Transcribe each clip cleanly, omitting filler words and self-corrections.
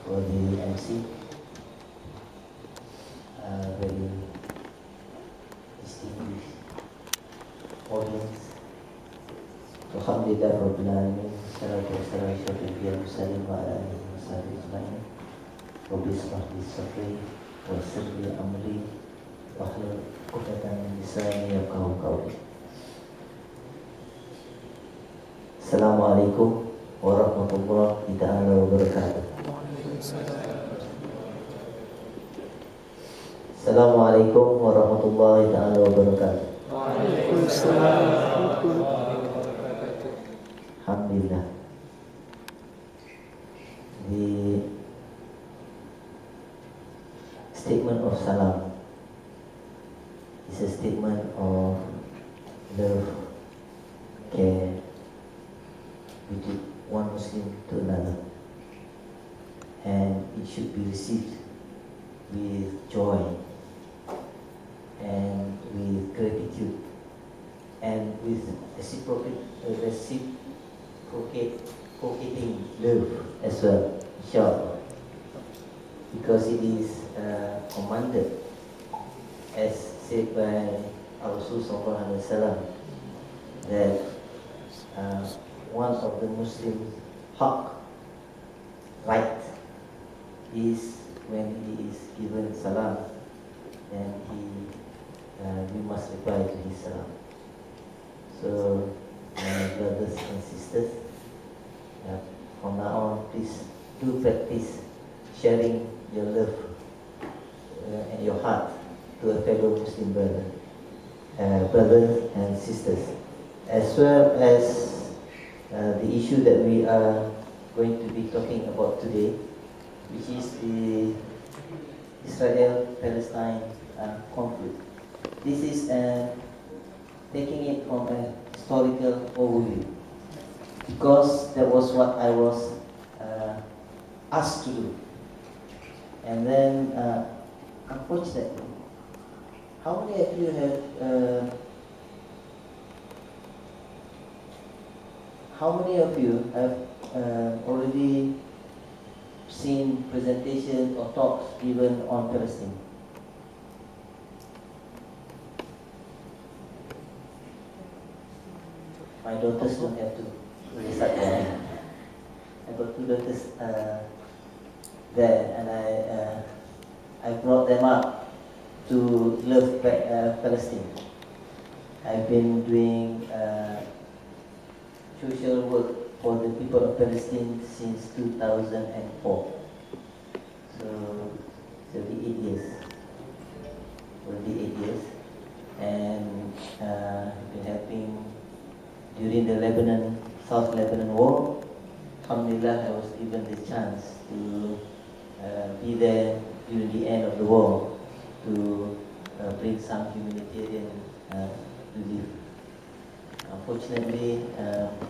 for the MC. Very distinguished audience. Alhamdulillah Rabbil Alamin. Salatu wassalamu ala asyrafil mursalin wa ala alihi wa sahbihi ajma'in. Rabbi ishrah li sadri wa yassir li amri wahlul 'uqdatam min lisani yafqahu qawli. Assalamualaikum warahmatullahi ta'ala wabarakatuh. Assalamualaikum warahmatullahi ta'ala wabarakatuh. Alhamdulillah. The statement of salam is a statement of love, care between one Muslim to another, and it should be received with joy and with gratitude and with reciprocating love as well, inshallah, because it is commanded, as said by our Rasul sallallahu alaihi wasallam, that one of the Muslim haq right is when he is given salam, then we must reply to his salam. So, my brothers and sisters, from now on, please do practice sharing your love and your heart to a fellow Muslim brothers and sisters, as well as the issue that we are going to be talking about today, which is the Israel-Palestine conflict. This is taking it from a historical overview, because that was what I was asked to do. And then, unfortunately, how many of you have already seen presentations or talks given on Palestine? My daughters don't have to raise up their hand. I got two daughters there, and I brought them up to love Palestine. I've been doing social work for the people of Palestine since 2004. So, 38 years. Already 8 years. And I've been helping during the South Lebanon War. Alhamdulillah, I was given the chance to be there during the end of the war to bring some humanitarian relief. Unfortunately,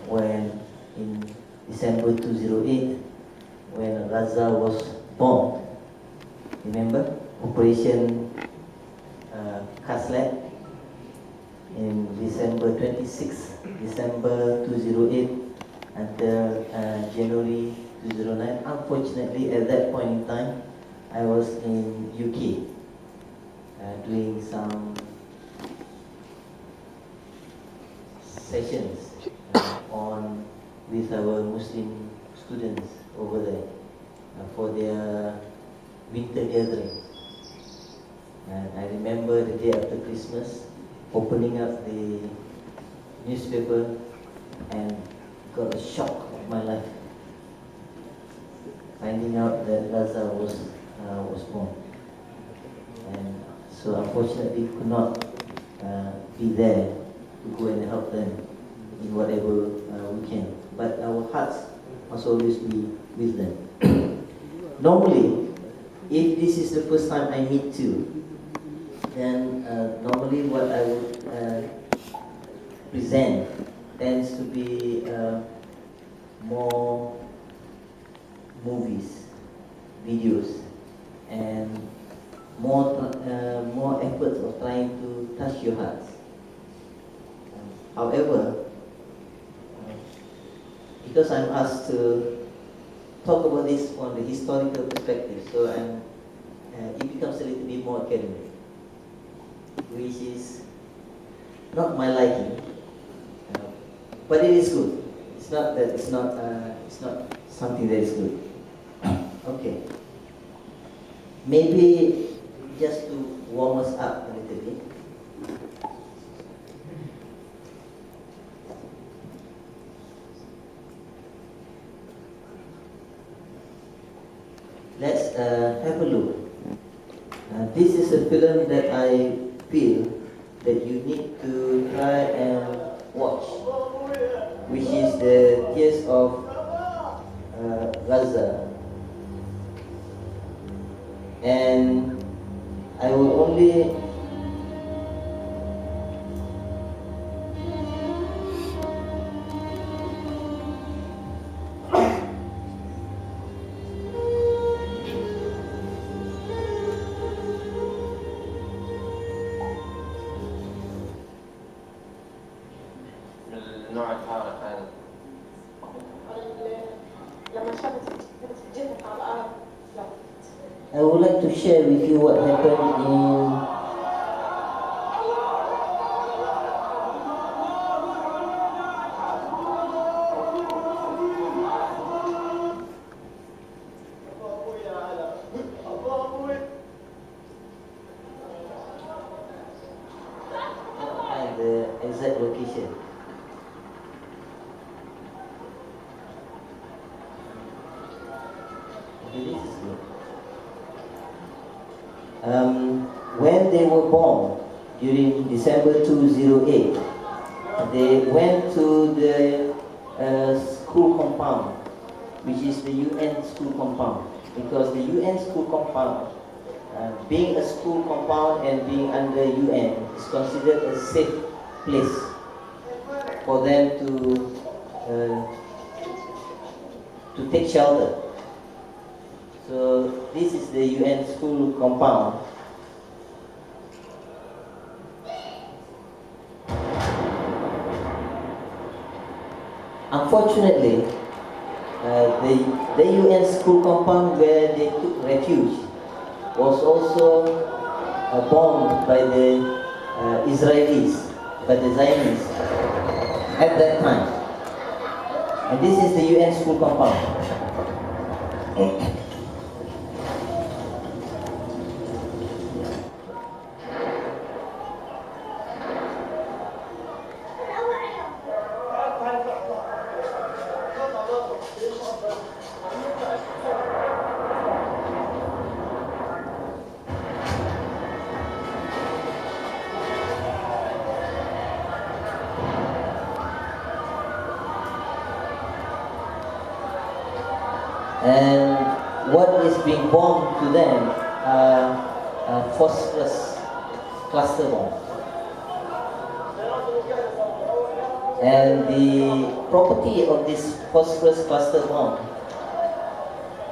when in December 2008, when Gaza was bombed, remember Operation Kaslet, in December 2008 until January 2009. Unfortunately, at that point in time, I was in UK doing some sessions with our Muslim students over there for their winter gathering. And I remember the day after Christmas, opening up the newspaper and got a shock of my life, finding out that Gaza was bombed. And so unfortunately could not be there to go and help them in whatever we can. But our hearts must always be with them. Normally, if this is the first time I meet you, then normally what I would present tends to be more movies, videos, and more efforts of trying to touch your hearts. However, because I'm asked to talk about this on the historical perspective, so it becomes a little bit more academic, which is not my liking, but it is good. It's not that it's not something that is good. Okay, maybe just to warm us up a little bit. Let's have a look. This is a film that I feel that you need to try and watch, which is the Tears of Gaza. And I will only النوع الحارق هذا لما شافت جثث على الأرض. I would like to share with you what happened in the exact location. Okay, this is good. When they were born during December 2008, they went to the school compound, which is the UN school compound, because the UN school compound, being a school compound and being under UN, is considered a safe place for them to take shelter. So this is the UN school compound. Unfortunately, the UN school compound where they took refuge was also bombed by the Israelis, by the Zionists at that time. And this is the UN school compound. And what is being bombed to them are phosphorus cluster bombs. And the property of this phosphorus cluster bomb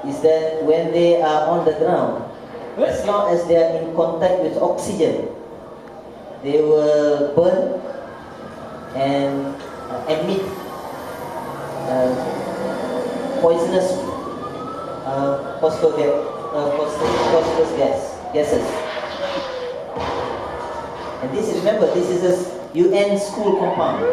is that when they are on the ground, as long as they are in contact with oxygen, they will burn and emit poisonous phosphorus gases. And this is, remember, this is a UN school compound.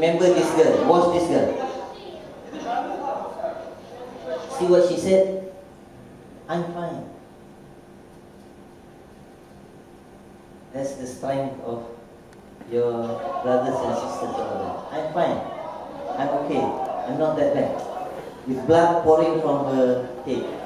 Remember this girl. Watch this girl. See what she said? I'm fine. That's the strength of your brothers and sisters over there. I'm fine. I'm okay. I'm not that bad. With blood pouring from her head.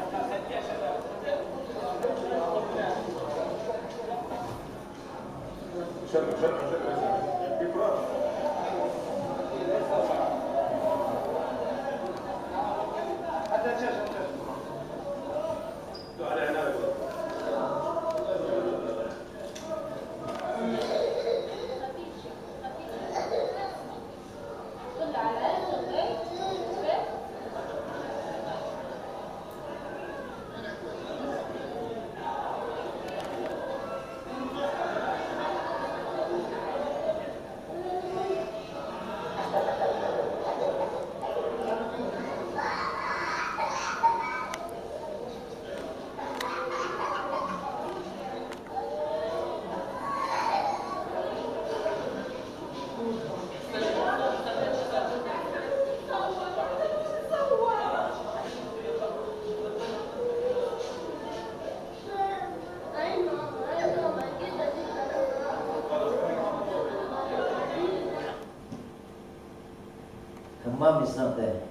Her mom is not there.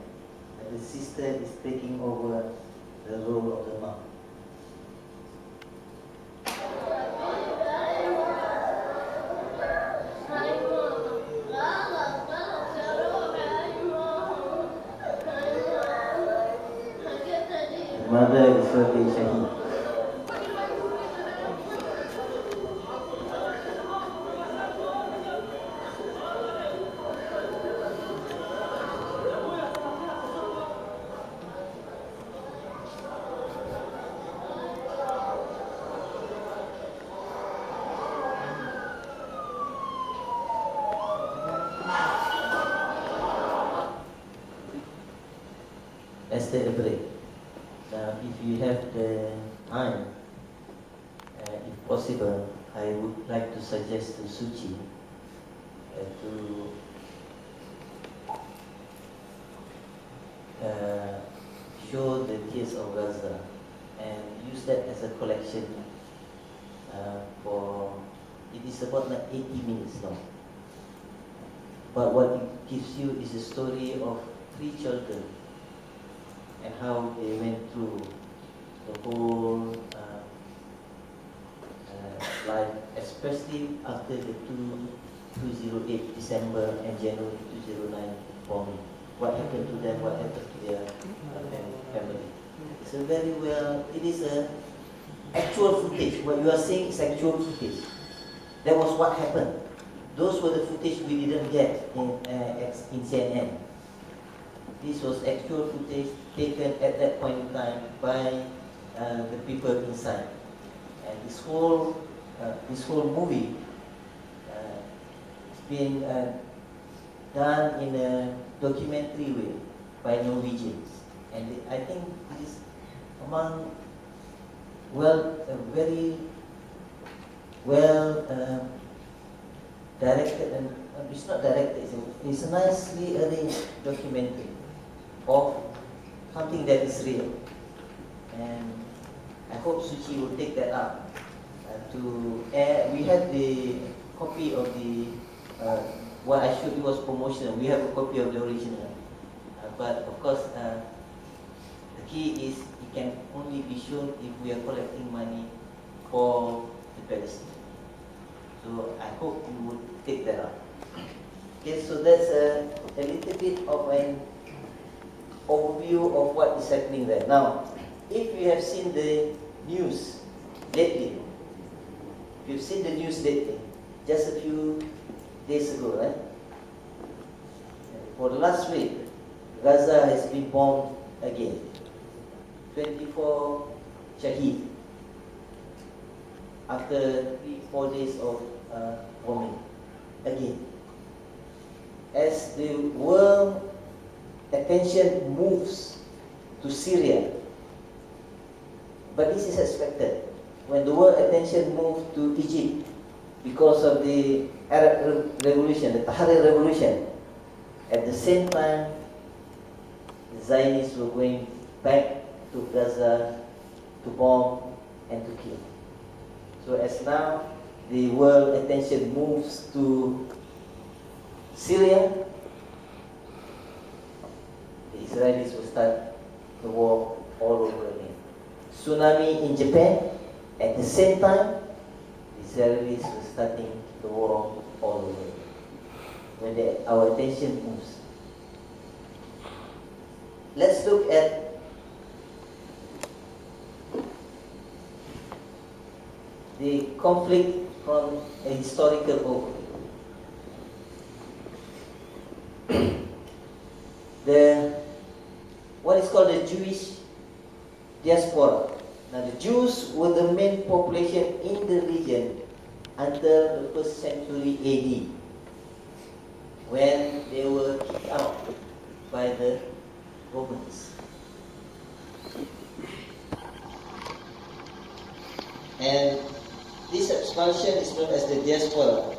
The sister is taking over the role of the mom. The mother is Surti Shahid. Let's take a break. Now, if you have the time, if possible, I would like to suggest to Suchi to show the Tears of Gaza and use that as a collection for, it is about like 80 minutes long. But what it gives you is a story of 3 children and how they went through the whole life, especially after the 208 December and January 209 bombing. What happened to them, what happened to their family. It's a very well, it is a actual footage. What you are saying is actual footage. That was what happened. Those were the footage we didn't get in CNN. This was actual footage taken at that point in time by the people inside. And this whole movie is being done in a documentary way by Norwegians. And I think it is among very well directed, and it's not directed, it's a nicely arranged documentary of something that is real. And I hope Suchi will take that up to air. We had the copy of the what I showed you was promotional. We have a copy of the original, but of course the key is it can only be shown if we are collecting money for the Palestine. So I hope you would take that up. Okay, so that's a little bit of an overview of what is happening there. Now, if you have seen the news lately, just a few days ago, right? For the last week, Gaza has been bombed again. 24 Shaheed after 3-4 days of bombing again. As the world attention moves to Syria, but this is expected. When the world attention moved to Egypt because of the Arab Revolution, the Tahrir Revolution, At the same time, the Zionists were going back to Gaza to bomb and to kill. So as now the world attention moves to Syria, the Israelis will start the war all over again. Tsunami in Japan, at the same time, the Israelis were starting the war all over again. When our attention moves. Let's look at the conflict from a historical overview. What is called the Jewish diaspora. Now the Jews were the main population in the region until the 1st century AD, when they were kicked out by the Romans. And this expulsion is known as the diaspora.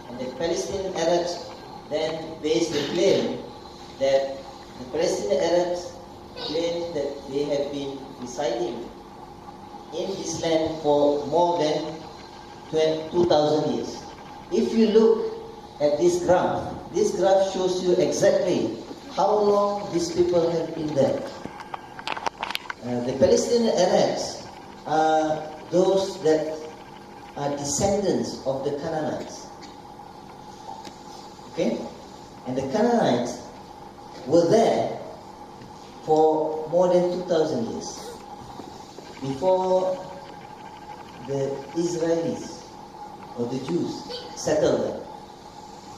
And the Palestinian Arabs then based the claim that the Palestinian Arabs claim that they have been residing in this land for more than 2,000 years. If you look at this graph shows you exactly how long these people have been there. The Palestinian Arabs are those that are descendants of the Canaanites. Okay? And the Canaanites were there for more than 2,000 years before the Israelis or the Jews settled there.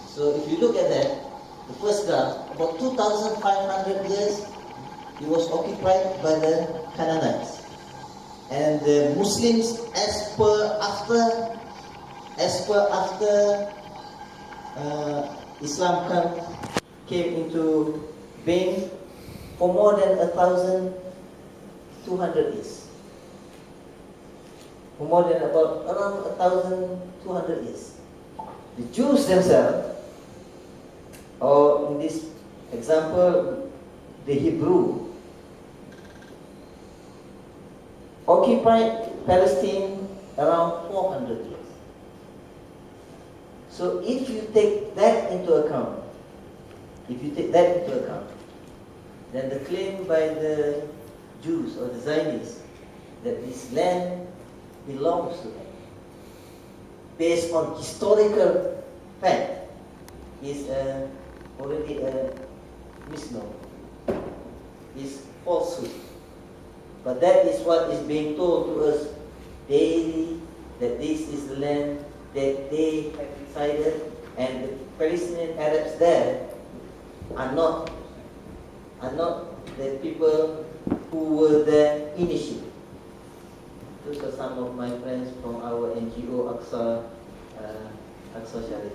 So if you look at that, the first graph, about 2,500 years it was occupied by the Canaanites. And the Muslims, as per after Islam came into being, for more than 1,200 years. For more than around 1,200 years. The Jews themselves, or in this example, the Hebrew, occupied Palestine around 400 years. So if you take that into account, then the claim by the Jews or the Zionists that this land belongs to them, based on historical fact, is already a misnomer, is falsehood. But that is what is being told to us daily, that this is the land that they have decided, and the Palestinian Arabs there are not the people who were there initially. Those are some of my friends from our NGO Aqsa Sharif.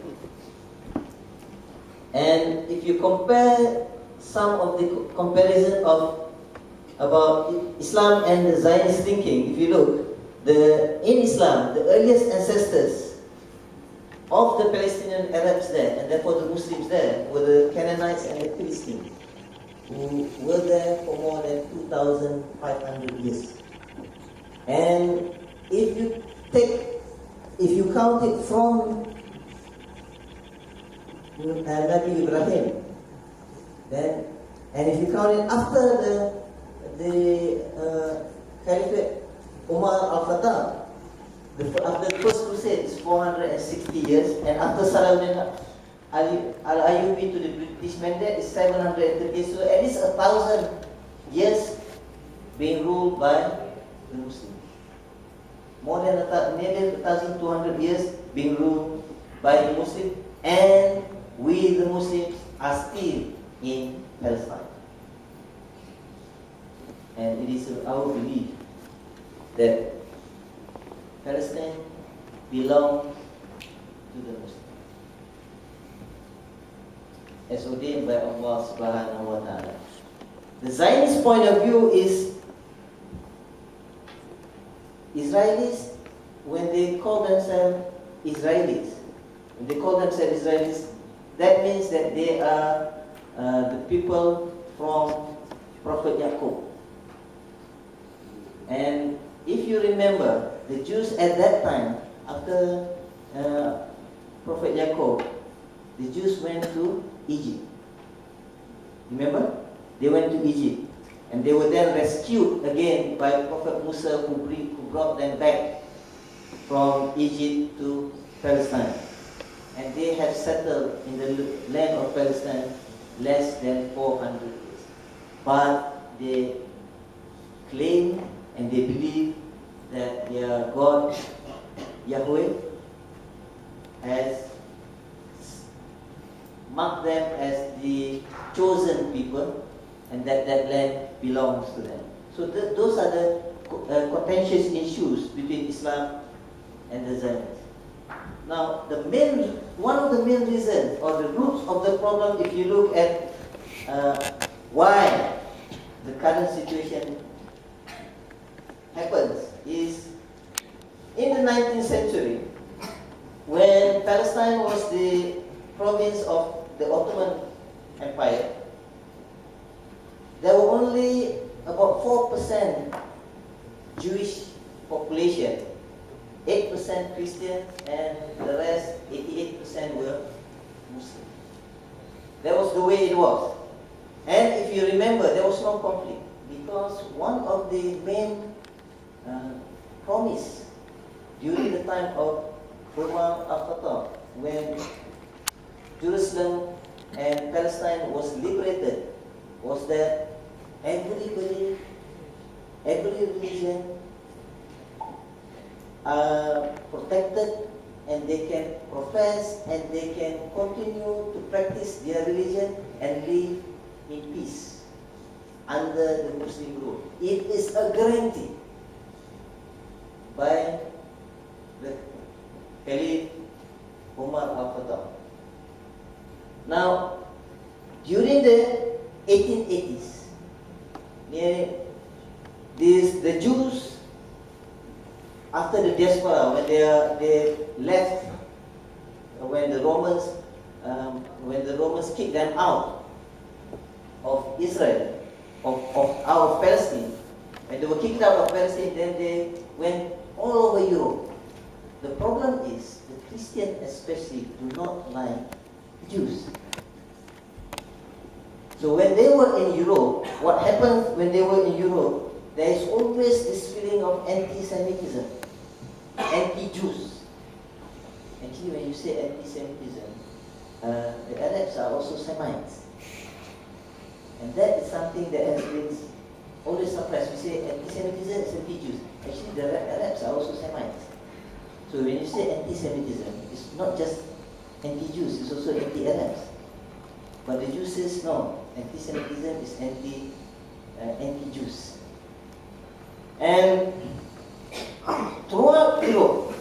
And if you compare some of the comparison about Islam and the Zionist thinking, if you look, in Islam, the earliest ancestors of the Palestinian Arabs there, and therefore the Muslims there, were the Canaanites and the Philistines, who were there for more than 2,500 years. And if you count it from Nabi Ibrahim, then, and if you count it after the Caliphate Umar al-Khattab, after the first crusade is 460 years, and after Salahuddin al-Ayyubi to the British Mandate is 730 years. So at least 1,000 years being ruled by the Muslims. More than 1,200 years being ruled by the Muslims, and we the Muslims are still in Palestine. And it is our belief that Palestine belongs to the Muslims, as ordained by Allah subhanahu wa ta'ala. The Zionist point of view is Israelis, when they call themselves Israelis, that means that they are the people from Prophet Yaqub. And if you remember, the Jews at that time, after Prophet Yaqub, the Jews went to Egypt. Remember? They went to Egypt. And they were then rescued again by Prophet Musa, who brought them back from Egypt to Palestine. And they have settled in the land of Palestine less than 400 years. But they claim and they believe that their God, Yahweh, has marked them as the chosen people, and that land belongs to them. So those are the contentious issues between Islam and the Zionists. Now, one of the main reasons or the roots of the problem, if you look at why the current situation happens, is in the 19th century, when Palestine was the province of the Ottoman Empire, there were only about 4% Jewish population, 8% Christian, and the rest, 88%, were Muslim. That was the way it was. And if you remember, there was no conflict, because one of the main promise during the time of Umar al-Khattab, when Jerusalem and Palestine was liberated, was that every religion are protected, and they can profess and they can continue to practice their religion and live in peace under the Muslim rule. It is a guarantee by the Caliph Umar al-Khattab. Now, during the 1880s, the Jews, after the diaspora, when they left, when the Romans kicked them out of Israel, out of Palestine, when they were kicked out of Palestine, then they went all over Europe. The problem is the Christians especially do not like Jews. So when they were in Europe, what happened when they were in Europe, there is always this feeling of anti-Semitism, anti-Jews. Actually, when you say anti-Semitism, the Arabs are also Semites. And that is something that has been always suppressed. We say anti-Semitism is anti-Jews. Actually, the Arabs are also Semites. So when you say anti-Semitism, it's not just anti-Jews, it's also anti-Arabs. But the Jews says no, anti-Semitism is anti-Jews. And throughout Europe,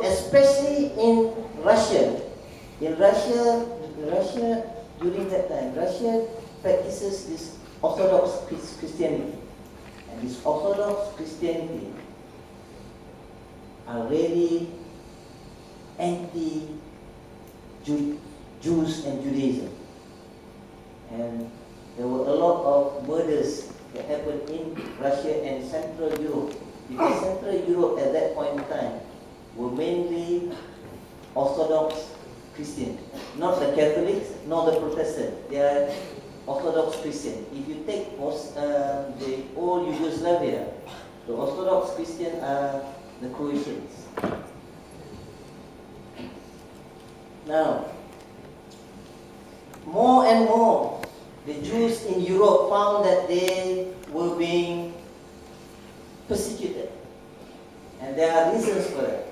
especially in Russia during that time, Russia practices this Orthodox Christianity. And this Orthodox Christianity are really anti-Jews and Judaism. And there were a lot of murders that happened in Russia and Central Europe. Because Central Europe at that point in time were mainly Orthodox Christian. Not the Catholics, nor the Protestants. They are Orthodox Christian. If you take the old Yugoslavia, the Orthodox Christian are the Croatians. Now, more and more, the Jews in Europe found that they were being persecuted. And there are reasons for that.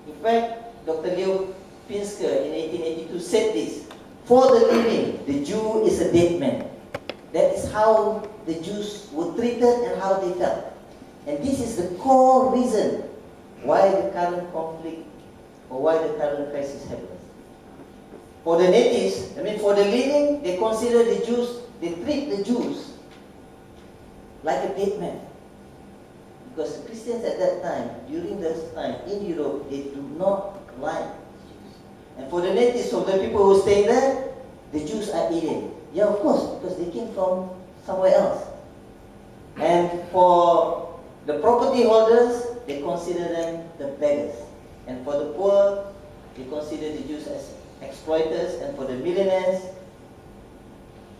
In fact, Dr. Leo Pinsker in 1882 said this: "For the living, the Jew is a dead man." That is how the Jews were treated and how they felt. And this is the core reason why the current conflict or why the current crisis happens. For the natives, for the living, they consider the Jews, they treat the Jews like a dead man. Because the Christians at that time, during this time in Europe, they do not like Jews. And for the natives, of the people who stay there, the Jews are alien. Yeah, of course, because they came from somewhere else. And for the property holders, they consider them the beggars. And for the poor, they consider the Jews as exploiters. And for the millionaires,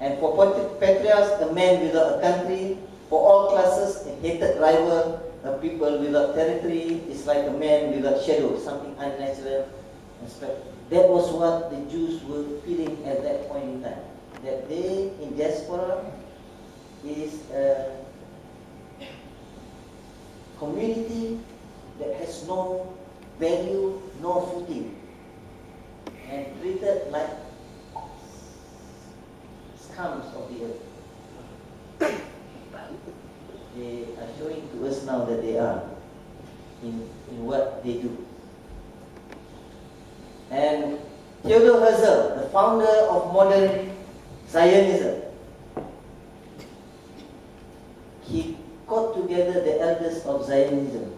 and for patriarchs, a man without a country. For all classes, a hated rival, a people without territory is like a man without shadow, something unnatural. That was what the Jews were feeling at that point in time. That they, in diaspora, is a community that has no value, no footing, and treated like scums of the earth. They are showing to us now that they are in what they do. And Theodor Herzl, the founder of modern Zionism, he got together the elders of Zionism,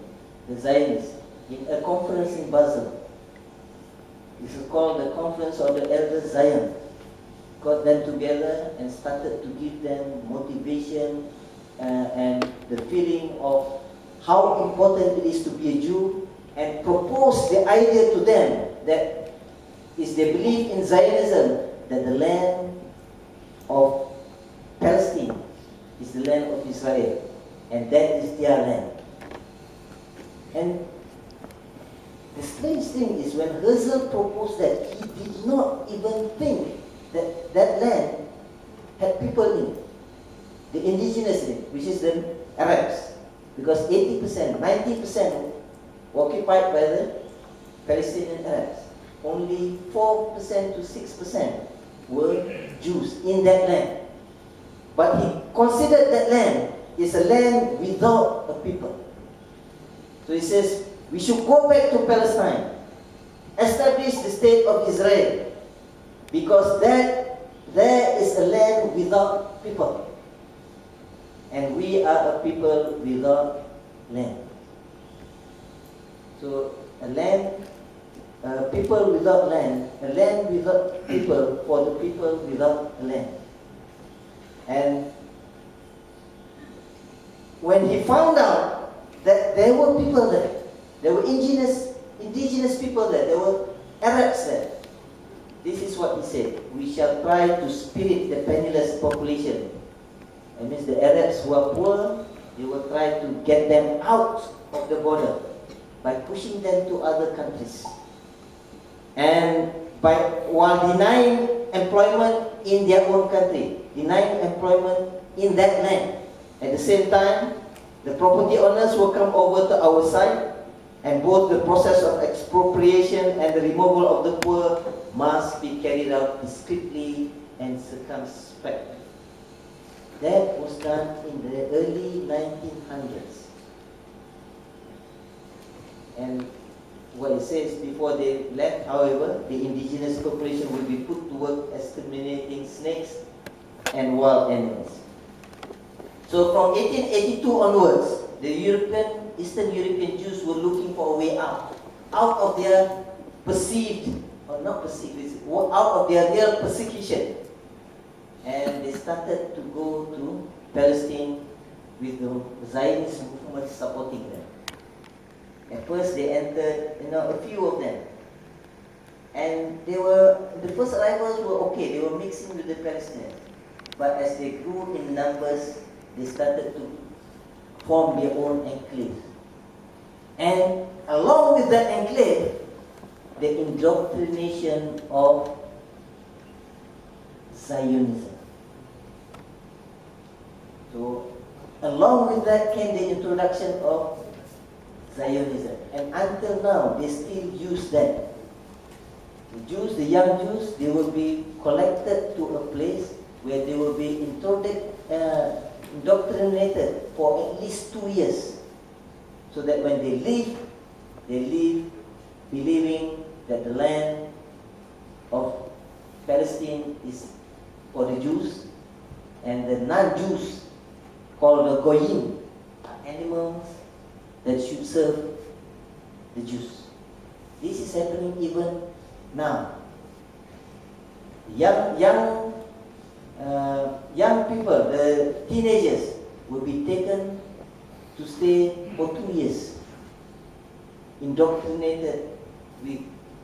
the Zionists, in a conference in Basel. This is called the Conference of the Elders Zion. Got them together and started to give them motivation and the feeling of how important it is to be a Jew, and proposed the idea to them that is they believe in Zionism, that the land of Palestine is the land of Israel, and that is their land. And the strange thing is, when Herzl proposed that, he did not even think that that land had people in it, the indigenous in it, which is the Arabs, because 80%, 90% were occupied by the Palestinian Arabs. Only 4% to 6% were Jews in that land. But he considered that land is a land without a people. So he says, we should go back to Palestine, establish the state of Israel, because there is a land without people. And we are a people without land. So a land, people without land, a land without people for the people without a land. And when he found out that there were people there were indigenous people there were Arabs there, this is what he said: we shall try to spirit the penniless population. That means the Arabs who are poor, they will try to get them out of the border by pushing them to other countries, and while denying employment in their own country, denying employment in that land. At the same time, the property owners will come over to our side, and both the process of expropriation and the removal of the poor must be carried out discreetly and circumspectly. That was done in the early 1900s. And what it says, before they left, however, the indigenous population will be put to work exterminating snakes and wild animals. So from 1882 onwards, the Eastern European Jews were looking for a way out of their out of their real persecution. And they started to go to Palestine with the Zionist movement supporting them. At first they entered, a few of them. And the first arrivals were okay, they were mixing with the Palestinians. But as they grew in numbers, they started to form their own enclave. And along with that enclave, the indoctrination of Zionism. So, along with that came the introduction of Zionism. And until now, they still use that. The Jews, the young Jews, they will be collected to a place where they will be indoctrinated for at least 2 years. So that when they leave believing that the land of Palestine is for the Jews, and the non-Jews, called the Goyim, are animals that should serve the Jews. This is happening even now. young people, the teenagers, will be taken to stay for 2 years, indoctrinated with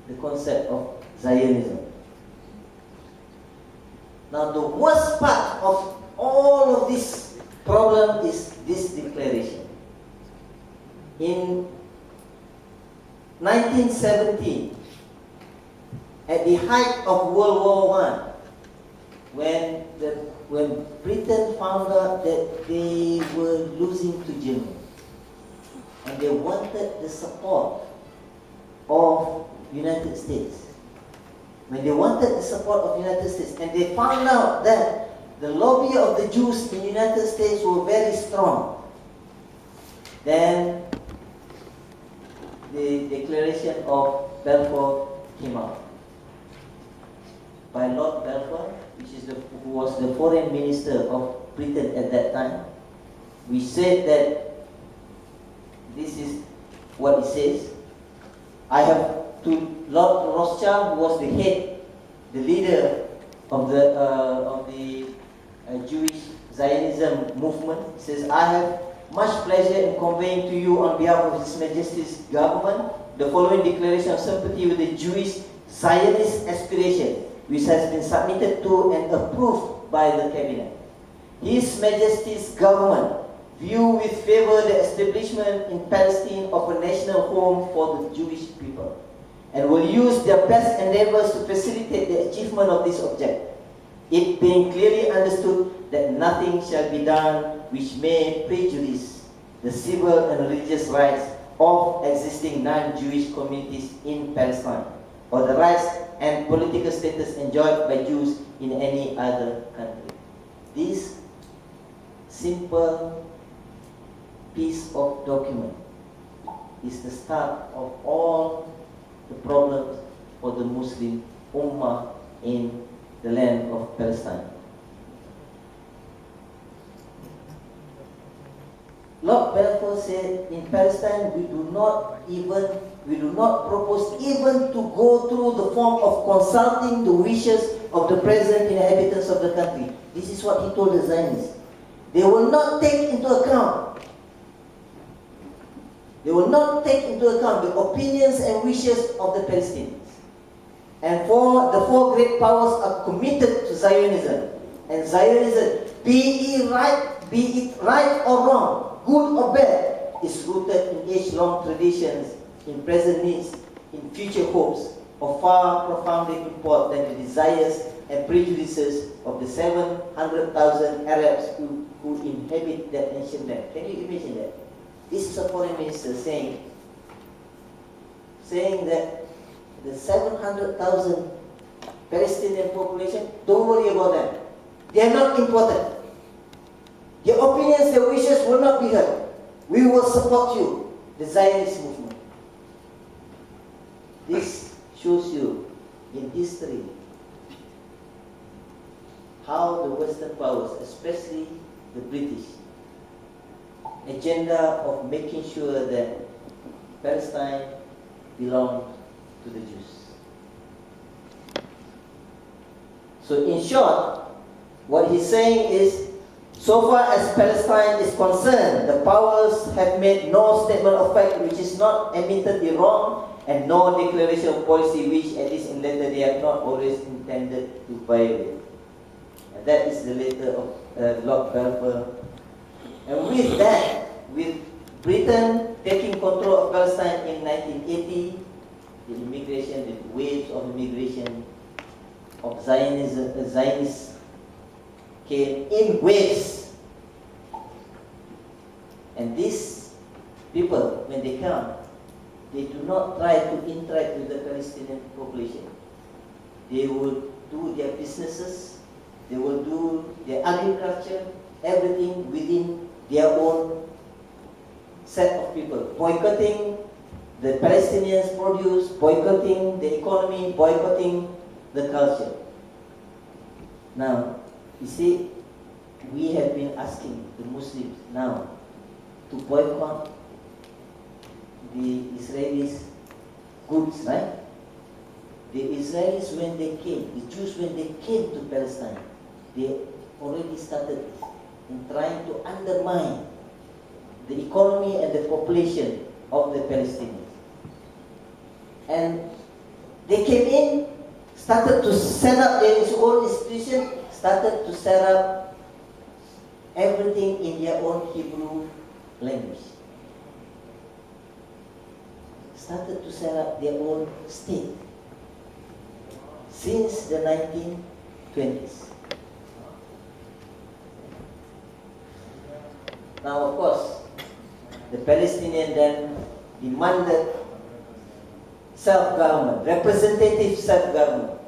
the concept of Zionism. Now, the worst part of all of this problem is this declaration. In 1917, at the height of World War I, when Britain found out that they were losing to Germany, and they wanted the support of United States. When they wanted the support of United States, and they found out that the lobby of the Jews in the United States were very strong, then the Declaration of Balfour came out by Lord Balfour, who was the foreign minister of Britain at that time. We said that this is what it says. I have to Lord Rothschild, who was the head, the leader of the Jewish Zionism movement, says, I have much pleasure in conveying to you on behalf of His Majesty's government the following declaration of sympathy with the Jewish Zionist aspiration, which has been submitted to and approved by the Cabinet. His Majesty's government view with favor the establishment in Palestine of a national home for the Jewish people, and will use their best endeavors to facilitate the achievement of this object, it being clearly understood that nothing shall be done which may prejudice the civil and religious rights of existing non-Jewish communities in Palestine, or the rights and political status enjoyed by Jews in any other country. This simple piece of document is the start of all the problems for the Muslim Ummah in the land of Palestine. Lord Balfour said, in Palestine we do not propose even to go through the form of consulting the wishes of the present inhabitants of the country. This is what he told the Zionists. They will not take into account the opinions and wishes of the Palestinians. And for the four great powers are committed to Zionism. And Zionism, be it right or wrong, good or bad, is rooted in age-long traditions, in present needs, in future hopes, of far profounder import than the desires and prejudices of the 700,000 Arabs who inhabit that ancient land. Can you imagine that? This is a foreign minister saying that the 700,000 Palestinian population, don't worry about them. They are not important. Their opinions, their wishes will not be heard. We will support you, the Zionist movement. This shows you in history how the Western powers, especially the British, agenda of making sure that Palestine belonged to the Jews. So in short, what he's saying is, so far as Palestine is concerned, the powers have made no statement of fact which is not admittedly wrong, and no declaration of policy which, at least in letter, they have not always intended to violate. And that is the letter of Lord Balfour. And with that, with Britain taking control of Palestine in 1980, the waves of immigration of Zionists came in waves. And these people, when they come, they do not try to interact with the Palestinian population. They will do their businesses, they will do their agriculture, everything within their own set of people, boycotting the Palestinians' produce, boycotting the economy, boycotting the culture. Now, you see, we have been asking the Muslims now to boycott the Israelis' goods, right? the Israelis, when they came, the Jews, when they came to Palestine, they already started in trying to undermine the economy and the population of the Palestinians. And they came in, started to set up their own institution, started to set up everything in their own Hebrew language. Started to set up their own state since the 1920s. Now, of course, the Palestinians then demanded self-government, representative self-government.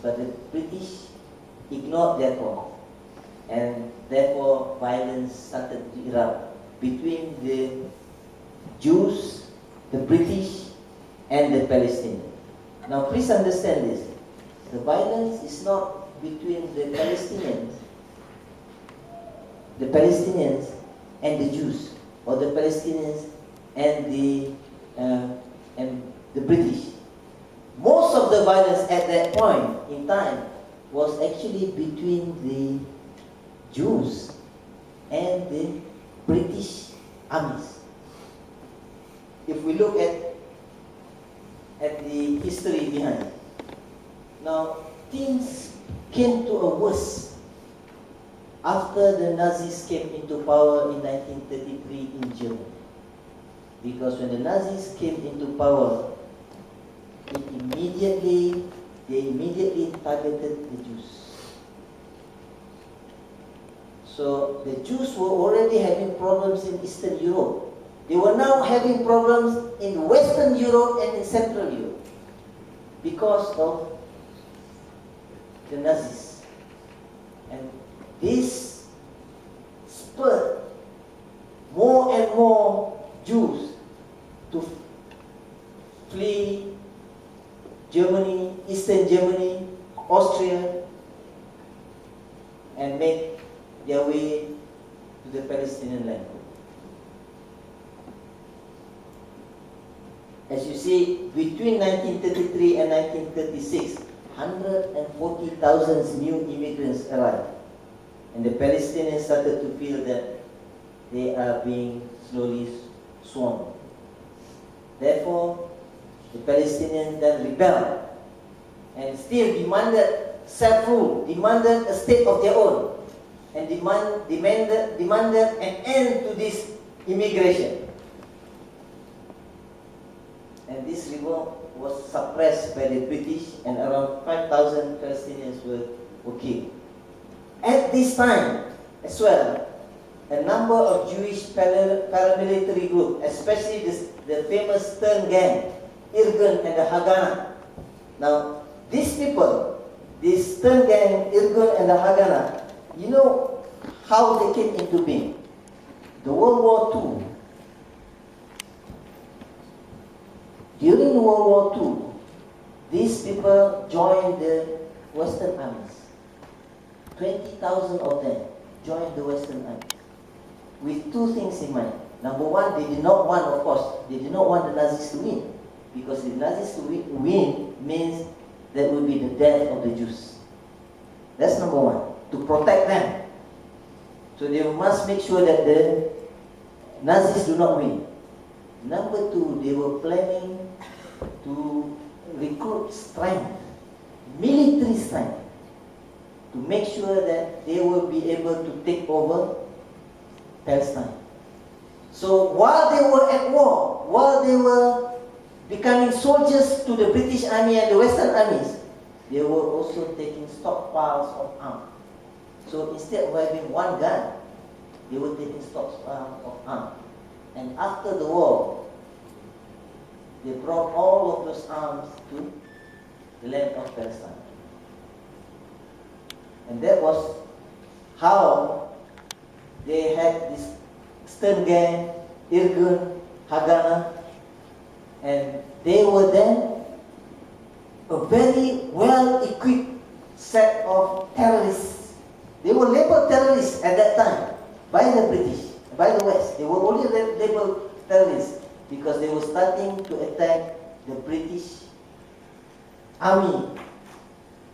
But the British ignored their call. And therefore, violence started to erupt between the Jews, the British, and the Palestinians. Now, please understand this. The violence is not between the Palestinians and the Jews, or the Palestinians and the British. Most of the violence at that point in time was actually between the Jews and the British armies. If we look at the history behind, now things came to a worse after the Nazis came into power in 1933 in Germany. Because when the Nazis came into power, they immediately targeted the Jews. So the Jews were already having problems in Eastern Europe. They were now having problems in Western Europe and in Central Europe because of the Nazis. And this spurred more and more Jews to flee Germany, Eastern Germany, Austria, and make their way to the Palestinian land. As you see, between 1933 and 1936, 140,000 new immigrants arrived. And the Palestinians started to feel that they are being slowly swarmed. Therefore, the Palestinians then rebelled and still demanded self-rule, demanded a state of their own, and demanded an end to this immigration. And this revolt was suppressed by the British, and around 5,000 Palestinians were killed. At this time as well, a number of Jewish paramilitary groups, especially the famous Stern Gang, Irgun and the Haganah. Now, these people, this Stern Gang, Irgun and the Haganah, you know how they came into being. The World War II. During World War II, these people joined the Western armies. 20,000 of them joined the Western armies with two things in mind. Number one, they did not want, of course, they did not want the Nazis to win. Because if Nazis to win means that would be the death of the Jews. That's number one, to protect them. So they must make sure that the Nazis do not win. Number two, they were planning to recruit strength, military strength, to make sure that they will be able to take over Palestine. So while they were at war, while they were becoming soldiers to the British Army and the Western armies, they were also taking stockpiles of arms. So instead of having one gun, they were taking stockpiles of arms. And after the war, they brought all of those arms to the land of Palestine. And that was how they had this Stern Gang, Irgun, Haganah, and they were then a very well-equipped set of terrorists. They were labeled terrorists at that time by the British, by the West. They were only labeled terrorists because they were starting to attack the British army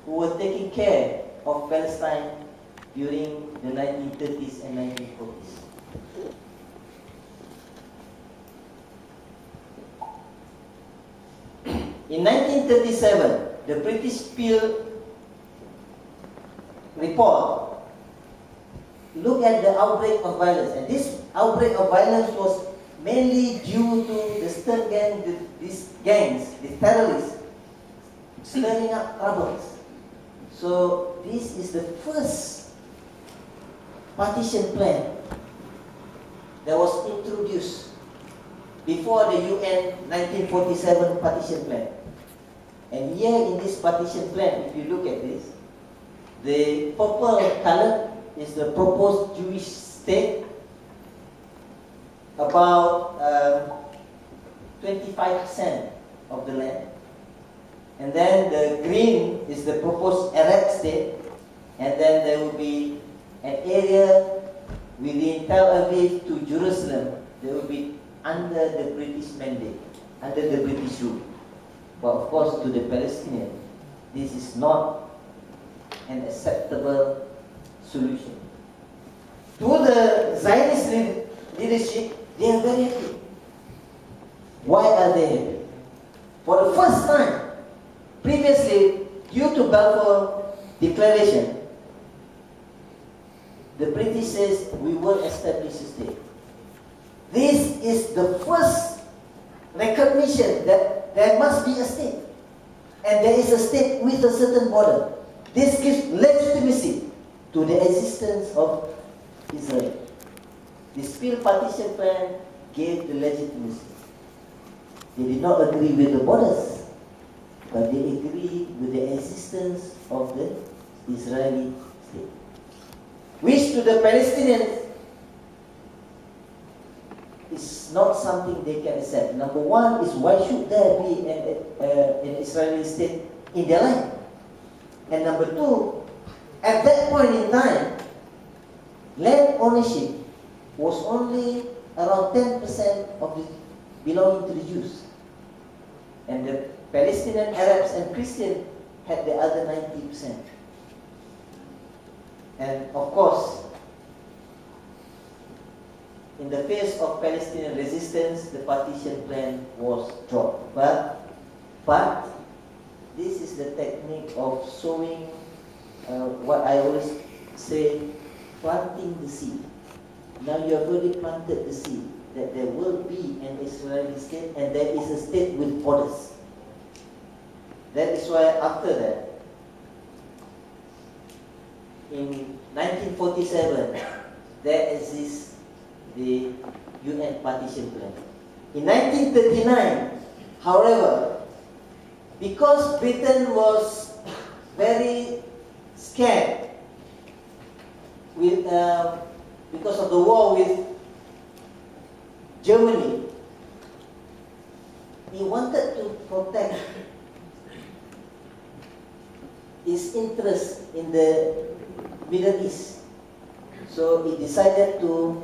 who were taking care of Palestine during the 1930s and 1940s. In 1937, the British Peel report looked at the outbreak of violence, and this outbreak of violence was mainly due to the stern gang, these gangs, the terrorists, stirring up troubles. So this is the first partition plan that was introduced before the UN 1947 partition plan. And here in this partition plan, if you look at this, the purple color is the proposed Jewish state, about 25% of the land. And then the green is the proposed Arab state, and then there will be an area within Tel Aviv to Jerusalem. They will be under the British mandate, under the British rule. But of course, to the Palestinians, this is not an acceptable solution. To the Zionist leadership, they are very happy. Why are they happy? For the first time, previously, due to Balfour Declaration, the British says we will establish a state. This is the first recognition that there must be a state, and there is a state with a certain border. This gives legitimacy to the existence of Israel. The Peel partition plan gave the legitimacy. They did not agree with the borders, but they agreed with the existence of the Israeli state, which to the Palestinians is not something they can accept. Number one is, why should there be an Israeli state in their land? And number two, at that point in time, land ownership was only around 10% of it belonging to the Jews. And the Palestinian Arabs and Christians had the other 90%. And of course, in the face of Palestinian resistance, the partition plan was dropped. But this is the technique of sowing, what I always say, planting the seed. Now you have already planted the seed that there will be an Israeli state, and there is a state with borders. That is why after that, in 1947, there exists the UN partition plan. In 1939, however, because Britain was very scared with, because of the war with Germany, he wanted to protect his interest in the Middle East. So he decided to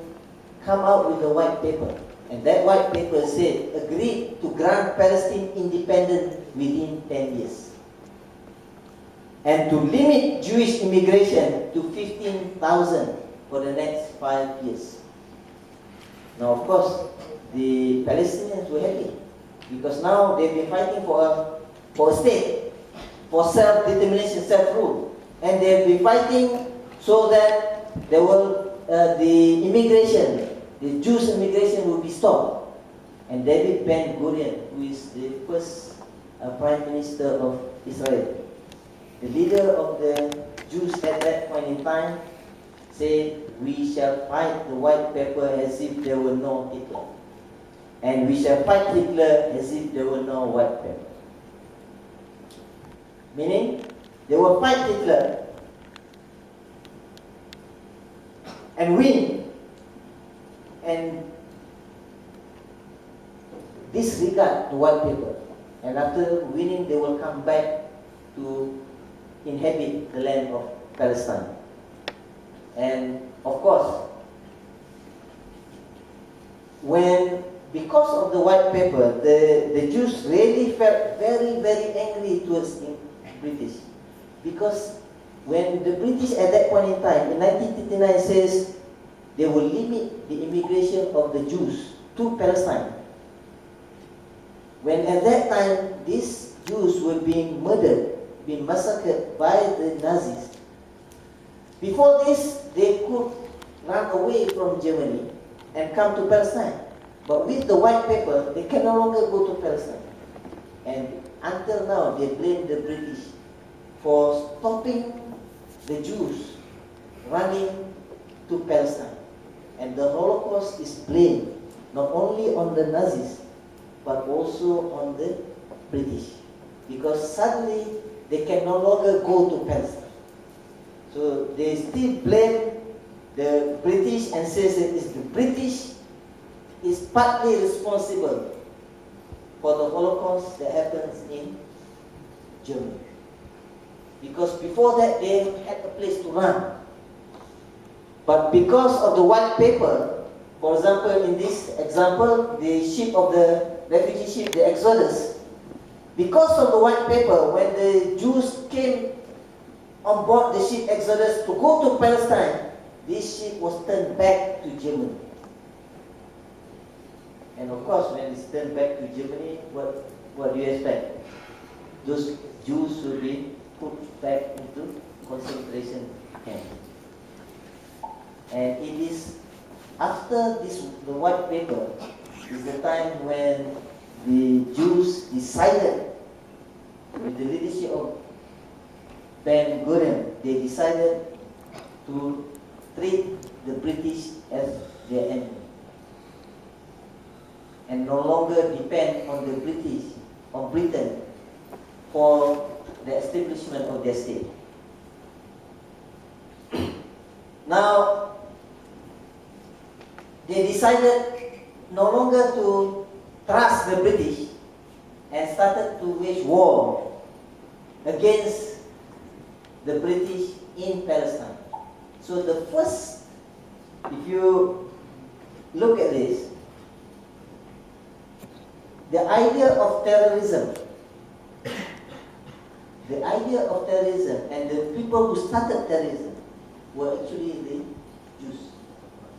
come out with a white paper. And that white paper said, agreed to grant Palestine independence within 10 years. And to limit Jewish immigration to 15,000 for the next 5 years. Now, of course, the Palestinians were happy, because now they've been fighting for a state, for self-determination, self-rule. And they've been fighting so that there will, the immigration, the Jewish immigration will be stopped. And David Ben-Gurion, who is the first Prime Minister of Israel, the leader of the Jews at that point in time, said, we shall fight the white paper as if there were no Hitler. And we shall fight Hitler as if there were no white paper. Meaning, they will fight Hitler and win, and disregard the white paper. And after winning, they will come back to inhabit the land of Palestine. And of course, when because of the white paper, the Jews really felt very, very angry towards the British. Because when the British at that point in time, in 1939 says, they will limit the immigration of the Jews to Palestine. When at that time, these Jews were being murdered, being massacred by the Nazis. Before this, they could run away from Germany and come to Palestine. But with the white paper, they can no longer go to Palestine. And until now, they blame the British for stopping the Jews running to Palestine. And the Holocaust is blamed not only on the Nazis, but also on the British. Because suddenly, they can no longer go to Palestine. So they still blame the British and says that it's the British is partly responsible for the Holocaust that happens in Germany. Because before that, they had a place to run. But because of the white paper, for example, in this example, the ship of the refugee ship, the Exodus, because of the white paper, when the Jews came on board the ship Exodus to go to Palestine, this ship was turned back to Germany. And of course, when it's turned back to Germany, what do you expect? Those Jews will be put back into concentration camp. And it is after the white paper is the time when the Jews decided, with the leadership of Ben Gurion, they decided to treat the British as their enemy and no longer depend on the British, on Britain, for the establishment of their state. Now, they decided no longer to trust the British and started to wage war against the British in Palestine. So the first, if you look at this, the idea of terrorism and the people who started terrorism were actually the Jews.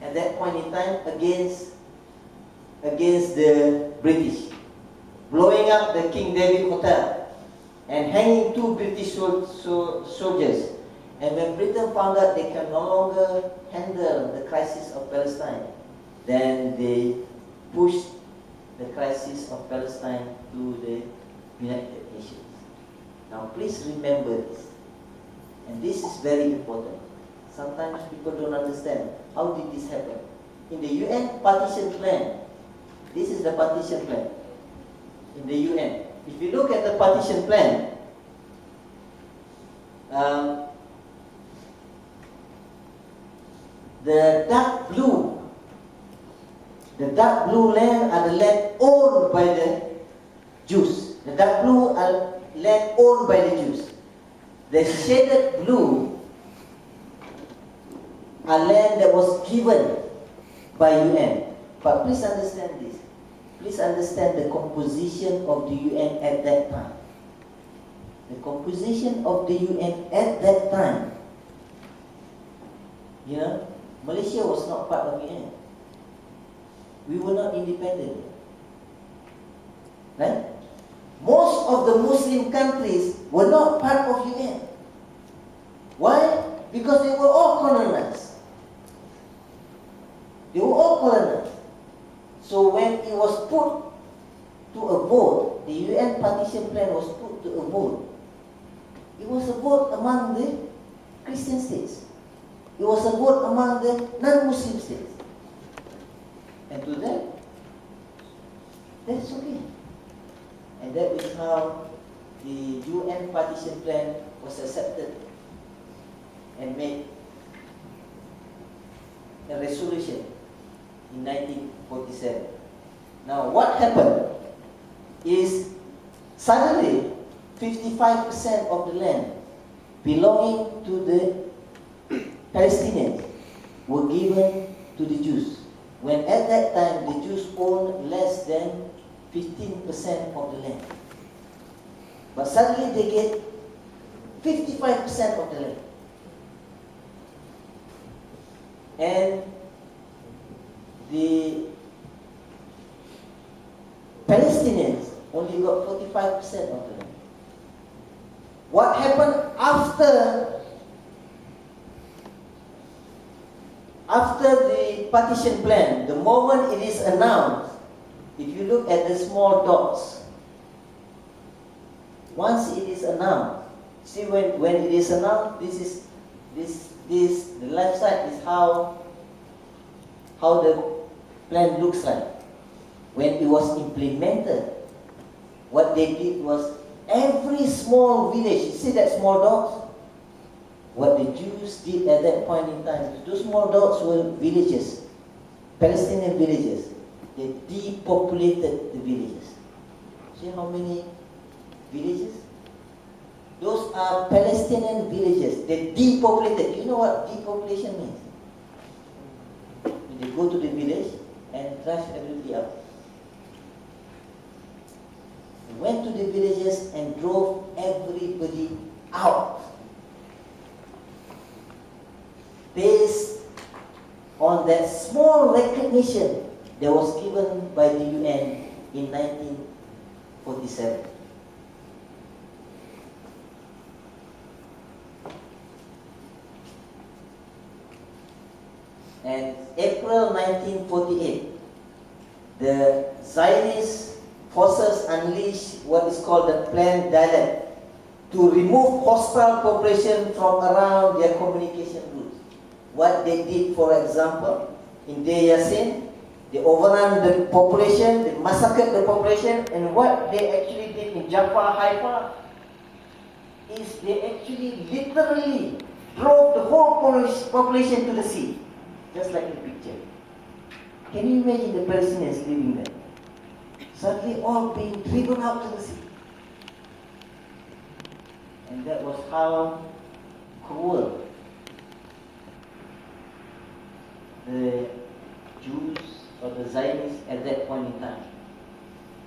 At that point in time, against the British, blowing up the King David Hotel and hanging 2 British soldiers. And when Britain found out they can no longer handle the crisis of Palestine, then they pushed the crisis of Palestine to the United Nations. Now please remember this. And this is very important. Sometimes people don't understand. How did this happen? In the UN partition plan, this is the partition plan. In the UN, if you look at the partition plan, the dark blue land are the land owned by the Jews. The dark blue are land owned by the Jews. The shaded blue are land that was given by UN. But please understand this. Please understand the composition of the UN at that time. The composition of the UN at that time. You know, Malaysia was not part of UN. We were not independent. Right? Most of the Muslim countries were not part of UN. Why? Because they were all colonized. They were all colonized. So when it was put to a vote, the UN partition plan was put to a vote. It was a vote among the Christian states. It was a vote among the non-Muslim states. And to them, that's okay. And that is how the UN partition plan was accepted and made a resolution in 1947. Now what happened is suddenly 55% of the land belonging to the Palestinians were given to the Jews. when at that time the Jews owned less than 15% of the land. But suddenly they get 55% of the land. And the Palestinians only got 45% of the land. What happened after the partition plan? The moment it is announced, if you look at the small dots, once it is announced, see when it is announced, the left side is how the plan looks like. When it was implemented, what they did was every small village, you see that small dots? What the Jews did at that point in time, those small dots were villages, Palestinian villages. They depopulated the villages. See how many villages? Those are Palestinian villages. They depopulated. You know what depopulation means? They go to the village and trash everybody out. They went to the villages and drove everybody out. Based on that small recognition that was given by the UN in 1947. And April 1948, the Zionist forces unleashed what is called the Planned Dialogue to remove hostile population from around their communication routes. What they did, for example, in Deir Yassin, they overran the population, they massacred the population, and what they actually did in Jaffa, Haifa, is they actually literally drove the whole population to the sea, just like in the picture. Can you imagine the Palestinians living there? Suddenly all being driven out to the sea. And that was how cruel the Jews or the Zionists at that point in time.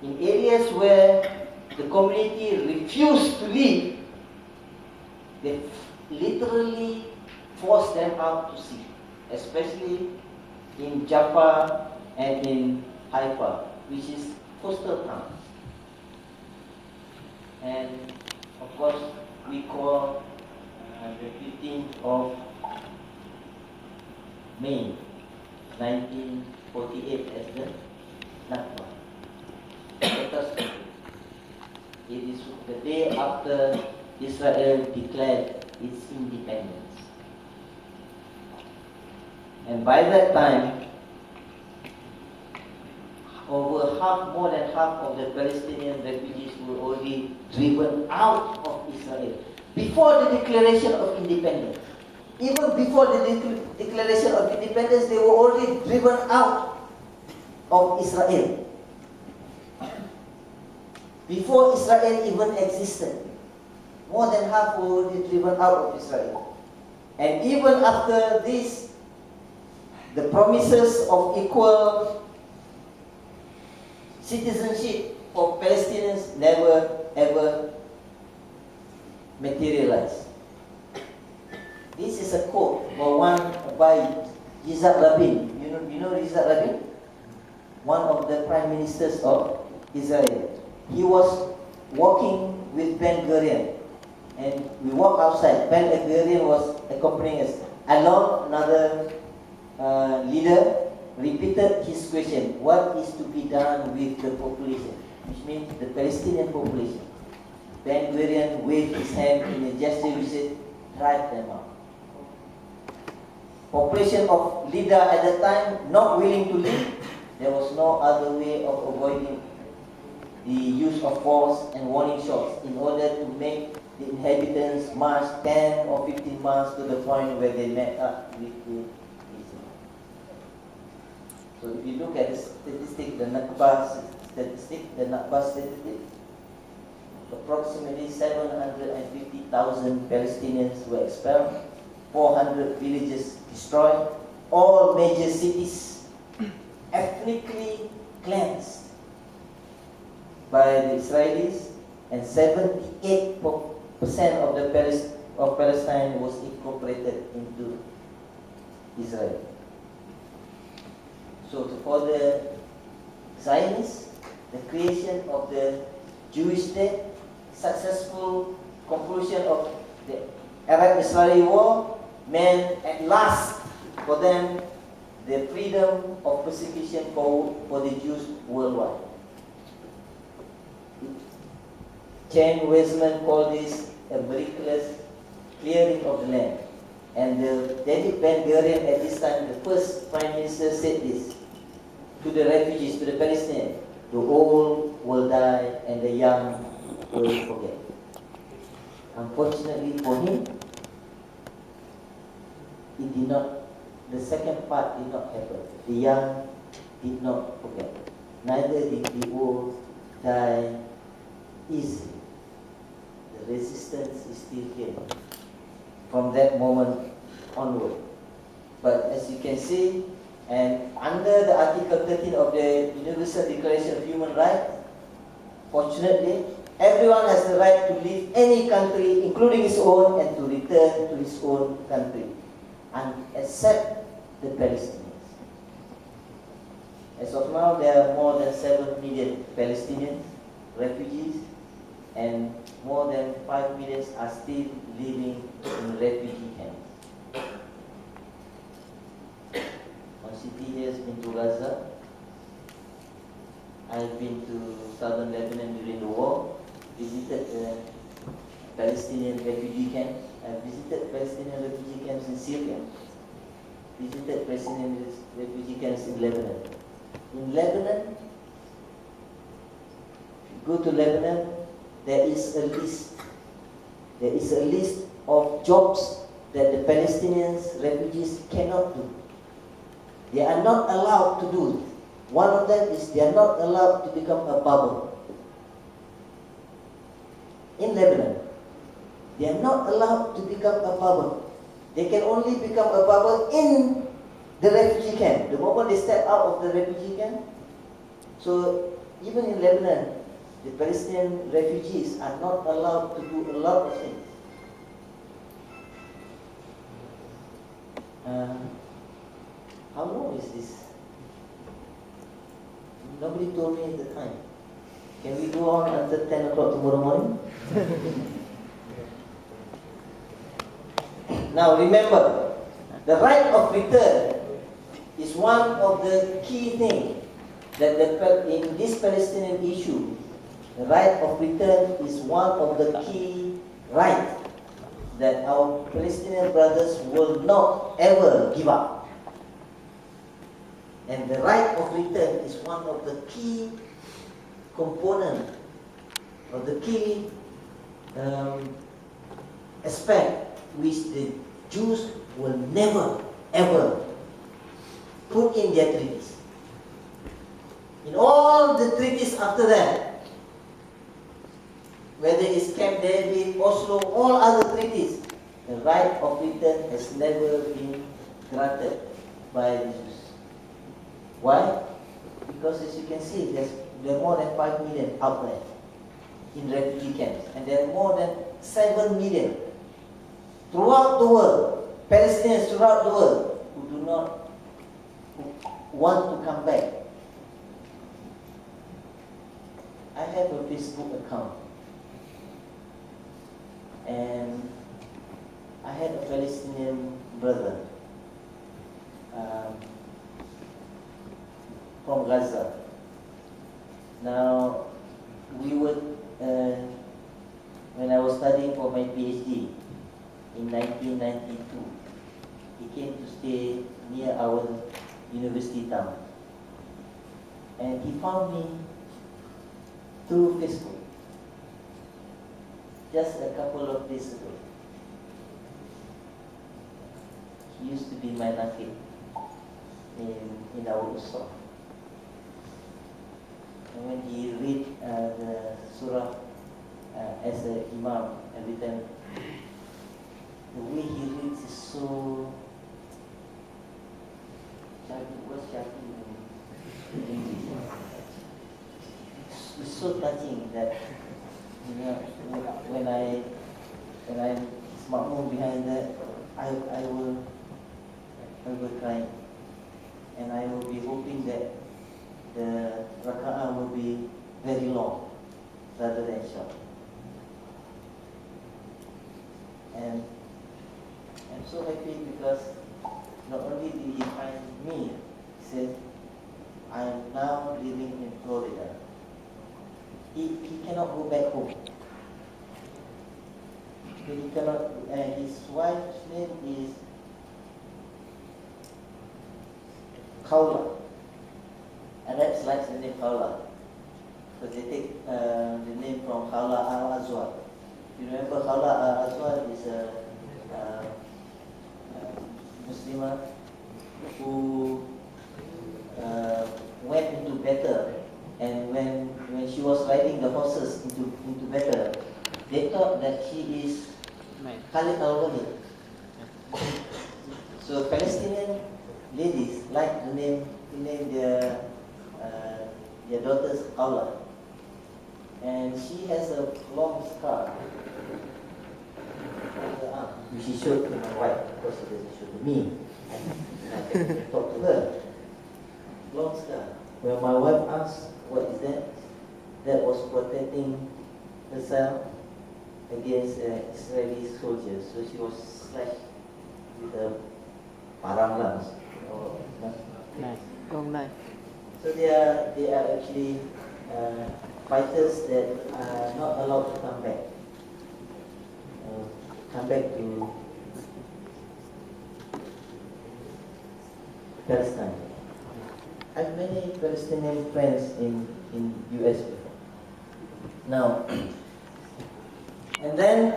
In areas where the community refused to live, they literally forced them out to sea, especially in Jaffa and in Haifa, which is coastal towns. And of course, we call the 15th of May 1948 as the Nakba. It is the day after Israel declared its independence. And by that time, more than half of the Palestinian refugees were already driven out of Israel. Before the declaration of independence, even before the declaration of independence, they were already driven out of Israel. Before Israel even existed, more than half were already driven out of Israel. And even after this, the promises of equal citizenship for Palestinians never ever materialized. This is a quote by Yitzhak Rabin. You know Yitzhak Rabin? One of the prime ministers of Israel. He was walking with Ben Gurion, and we walked outside. Ben Gurion was accompanying us. Along, another leader repeated his question, what is to be done with the population? Which means the Palestinian population. Ben Gurion waved his hand in a gesture which said, drive them out. Population of Lida at that time not willing to leave. There was no other way of avoiding the use of force and warning shots in order to make the inhabitants march 10 or 15 miles to the point where they met up with the Israel. So if you look at the statistic, the Nakba statistic, approximately 750,000 Palestinians were expelled, 400 villages destroyed, all major cities ethnically cleansed by the Israelis, and 78% of Palestine was incorporated into Israel. So for the Zionists, the creation of the Jewish state, successful conclusion of the Arab-Israeli war, meant at last for them the freedom of persecution for the Jews worldwide. Chen Weizmann called this a miraculous clearing of the land. And David Ben-Gurion at this time, the first prime minister, said this to the refugees, to the Palestinians: the old will die and the young will forget. Unfortunately for him, it did not. The second part did not happen. The young did not forget. Neither did the old die easily. The resistance is still here from that moment onward. But as you can see, and under the Article 13 of the Universal Declaration of Human Rights, fortunately, everyone has the right to leave any country, including his own, and to return to his own country, and except the Palestinians. As of now, there are more than 7 million Palestinians, refugees, and more than 5 million are still living in refugee camps. My city here has been to Gaza. I've been to southern Lebanon during the war, visited the Palestinian refugee camps. I visited Palestinian refugee camps in Syria, visited Palestinian refugee camps in Lebanon. In Lebanon, if you go to Lebanon, there is a list. There is a list of jobs that the Palestinians, refugees cannot do. They are not allowed to do it. One of them is they are not allowed to become a barber. In Lebanon, they are not allowed to become a barber. They can only become a barber in the refugee camp. The moment they step out of the refugee camp, so even in Lebanon, the Palestinian refugees are not allowed to do a lot of things. How long is this? Nobody told me the time. Can we go on until 10 o'clock tomorrow morning? Now remember, the right of return is one of the key things that in this Palestinian issue. The right of return is one of the key rights that our Palestinian brothers will not ever give up. And the right of return is one of the key components, or the key aspect which the Jews will never ever put in their treaties. In all the treaties after that, whether it's Camp David, Oslo, all other treaties, the right of return has never been granted by the Jews. Why? Because as you can see, there are more than 5 million out there in refugee camps, and there are more than 7 million throughout the world, Palestinians throughout the world, who do not want to come back. I have a Facebook account, and I had a Palestinian brother from Gaza. Now, we would, when I was studying for my PhD in 1992, he came to stay near our university town. And he found me through Facebook just a couple of days ago. He used to be my nakib in our Usra. And when he read the surah as an imam every time, the way he reads is so what's Shafi? so touching that when I'm makmum behind that, I will cry, and I will be hoping that the raka'ah will be very long rather than short. And I'm so happy because not only did he find me, he said, I am now living in Florida. He cannot go back home. He cannot, his wife's name is Khawla. Arabs like the name Khawla, because they take the name from Khawla al-Azwar. You remember Khawla al-Azwar is a Muslimah who went into battle, and when she was riding the horses into battle, they thought that she is Khalid al-Walid. So Palestinian ladies like to name their daughters Khawla, and she has a long scar on her arm, which she showed to my wife because she doesn't show to me. I can talk to her. Long scar. When my wife asked, "What is that?" That was protecting herself against Israeli soldiers. So she was slashed with a parang lah, Long knife. So they are actually fighters that are not allowed to come back. To Palestine. I have many Palestinian friends in US before. Now, and then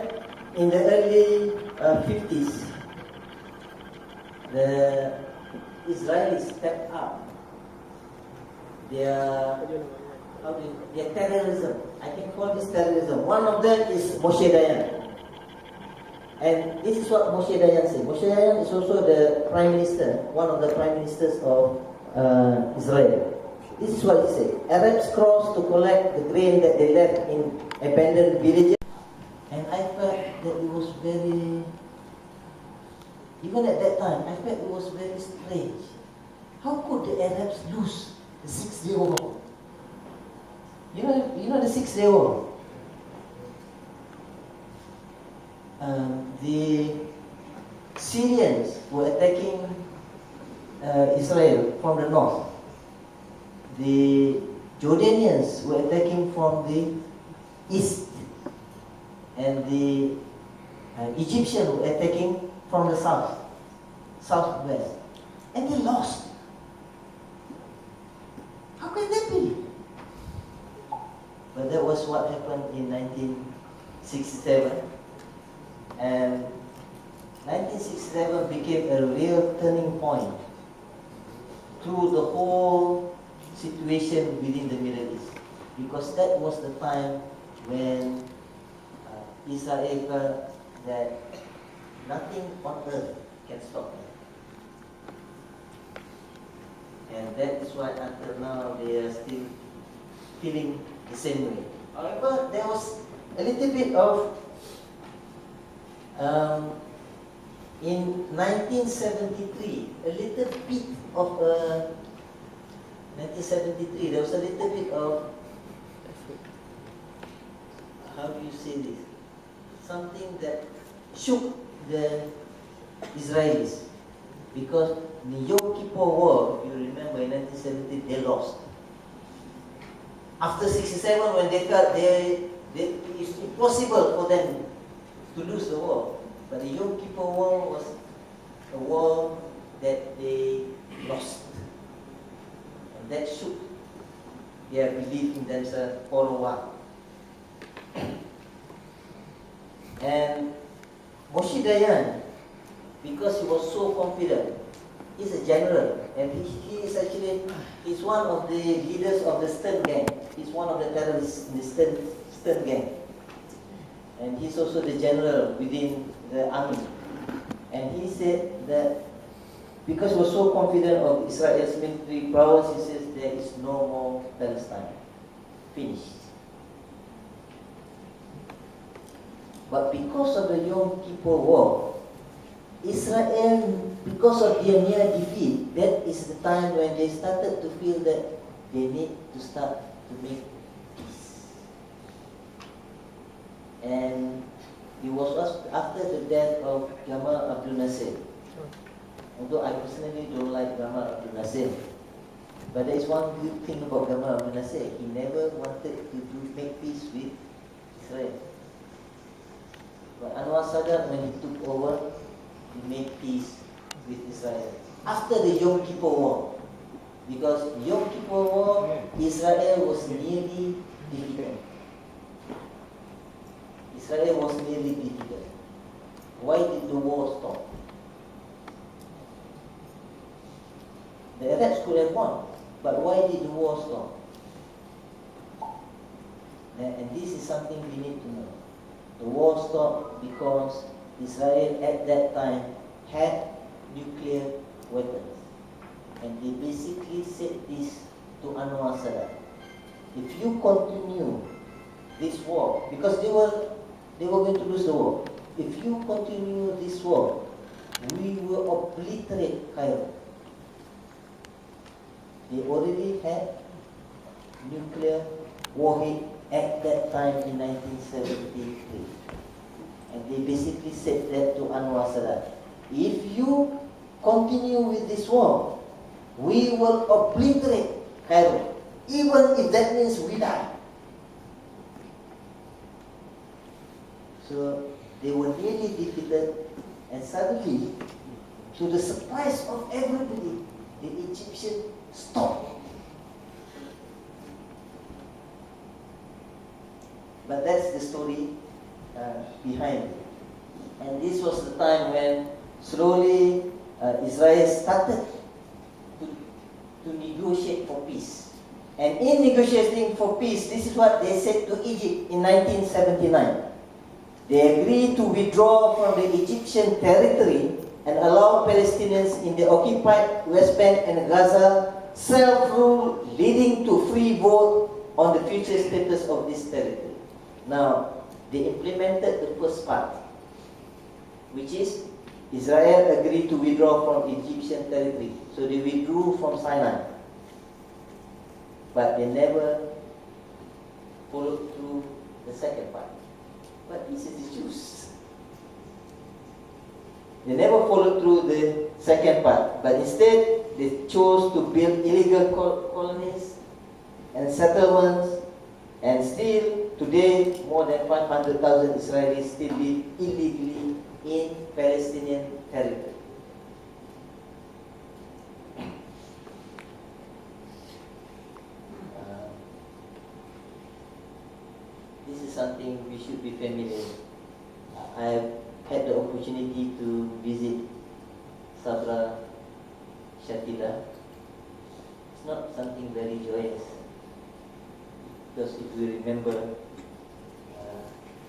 in the early 50s, the Israelis stepped up their terrorism. I can call this terrorism. One of them is Moshe Dayan. And this is what Moshe Dayan said. Moshe Dayan is also the prime minister, one of the prime ministers of Israel. This is what he said. Arabs crossed to collect the grain that they left in abandoned villages. And I felt that it was very, even at that time, I felt it was very strange. How could the Arabs lose the 6-day war? You know the 6-day war? The Syrians were attacking Israel from the north. The Jordanians were attacking from the east. And the Egyptians were attacking from the southwest. And they lost. How can that be? But that was what happened in 1967. And 1967 became a real turning point through the whole situation within the Middle East. Because that was the time when Israel felt that nothing on earth can stop them. And that is why until now they are still feeling the same way. However, there was a little bit of in 1973, a little bit of 1973, there was a little bit of, how do you say this? Something that shook the Israelis. Because the Yom Kippur War, if you remember, in 1970, they lost. After 67, when they felt it's impossible for them to lose the war. But the Yom Kippur War was a war that they lost. And that shook their belief in themselves for a while. And Moshe Dayan, because he was so confident, he's a general, and he is actually, he's one of the leaders of the Stern gang. He's one of the terrorists in the Stern gang. And he's also the general within the army. And he said that because he was so confident of Israel's military prowess, he says there is no more Palestine. Finished. But because of the Yom Kippur War, Israel, because of their near defeat, that is the time when they started to feel that they need to start to make peace. And it was after the death of Gamal Abdel Nasser. Although I personally don't like Gamal Abdel Nasser, but there is one good thing about Gamal Abdel Nasser. He never wanted to make peace with Israel. But Anwar Sadat, when he took over, he made peace with Israel. After the Yom Kippur War, because Yom Kippur War, Israel was nearly defeated. Israel was nearly defeated. Why did the war stop? The Arabs could have won, but why did the war stop? And this is something we need to know. The war stopped because Israel at that time had nuclear weapons. And they basically said this to Anwar Sadat. If you continue this war, because they were going to lose the war. If you continue this war, we will obliterate Cairo. They already had nuclear warhead at that time in 1973. And they basically said that to Anwar Sadat. If you continue with this war, we will obliterate Cairo, even if that means we die. So they were nearly defeated, and suddenly, to the surprise of everybody, the Egyptians stopped. But that's the story behind it. And this was the time when slowly Israel started to negotiate for peace. And in negotiating for peace, this is what they said to Egypt in 1979. They agreed to withdraw from the Egyptian territory and allow Palestinians in the occupied West Bank and Gaza self-rule, leading to free vote on the future status of this territory. Now, they implemented the first part, which is Israel agreed to withdraw from Egyptian territory. So they withdrew from Sinai. But they never followed through the second part. But this is the Jews. They never followed through the second part, but instead they chose to build illegal colonies and settlements, and still today more than 500,000 Israelis still live illegally in Palestinian territory. This is something we should be familiar with. I have had the opportunity to visit Sabra Shatila. It's not something very joyous, because if we remember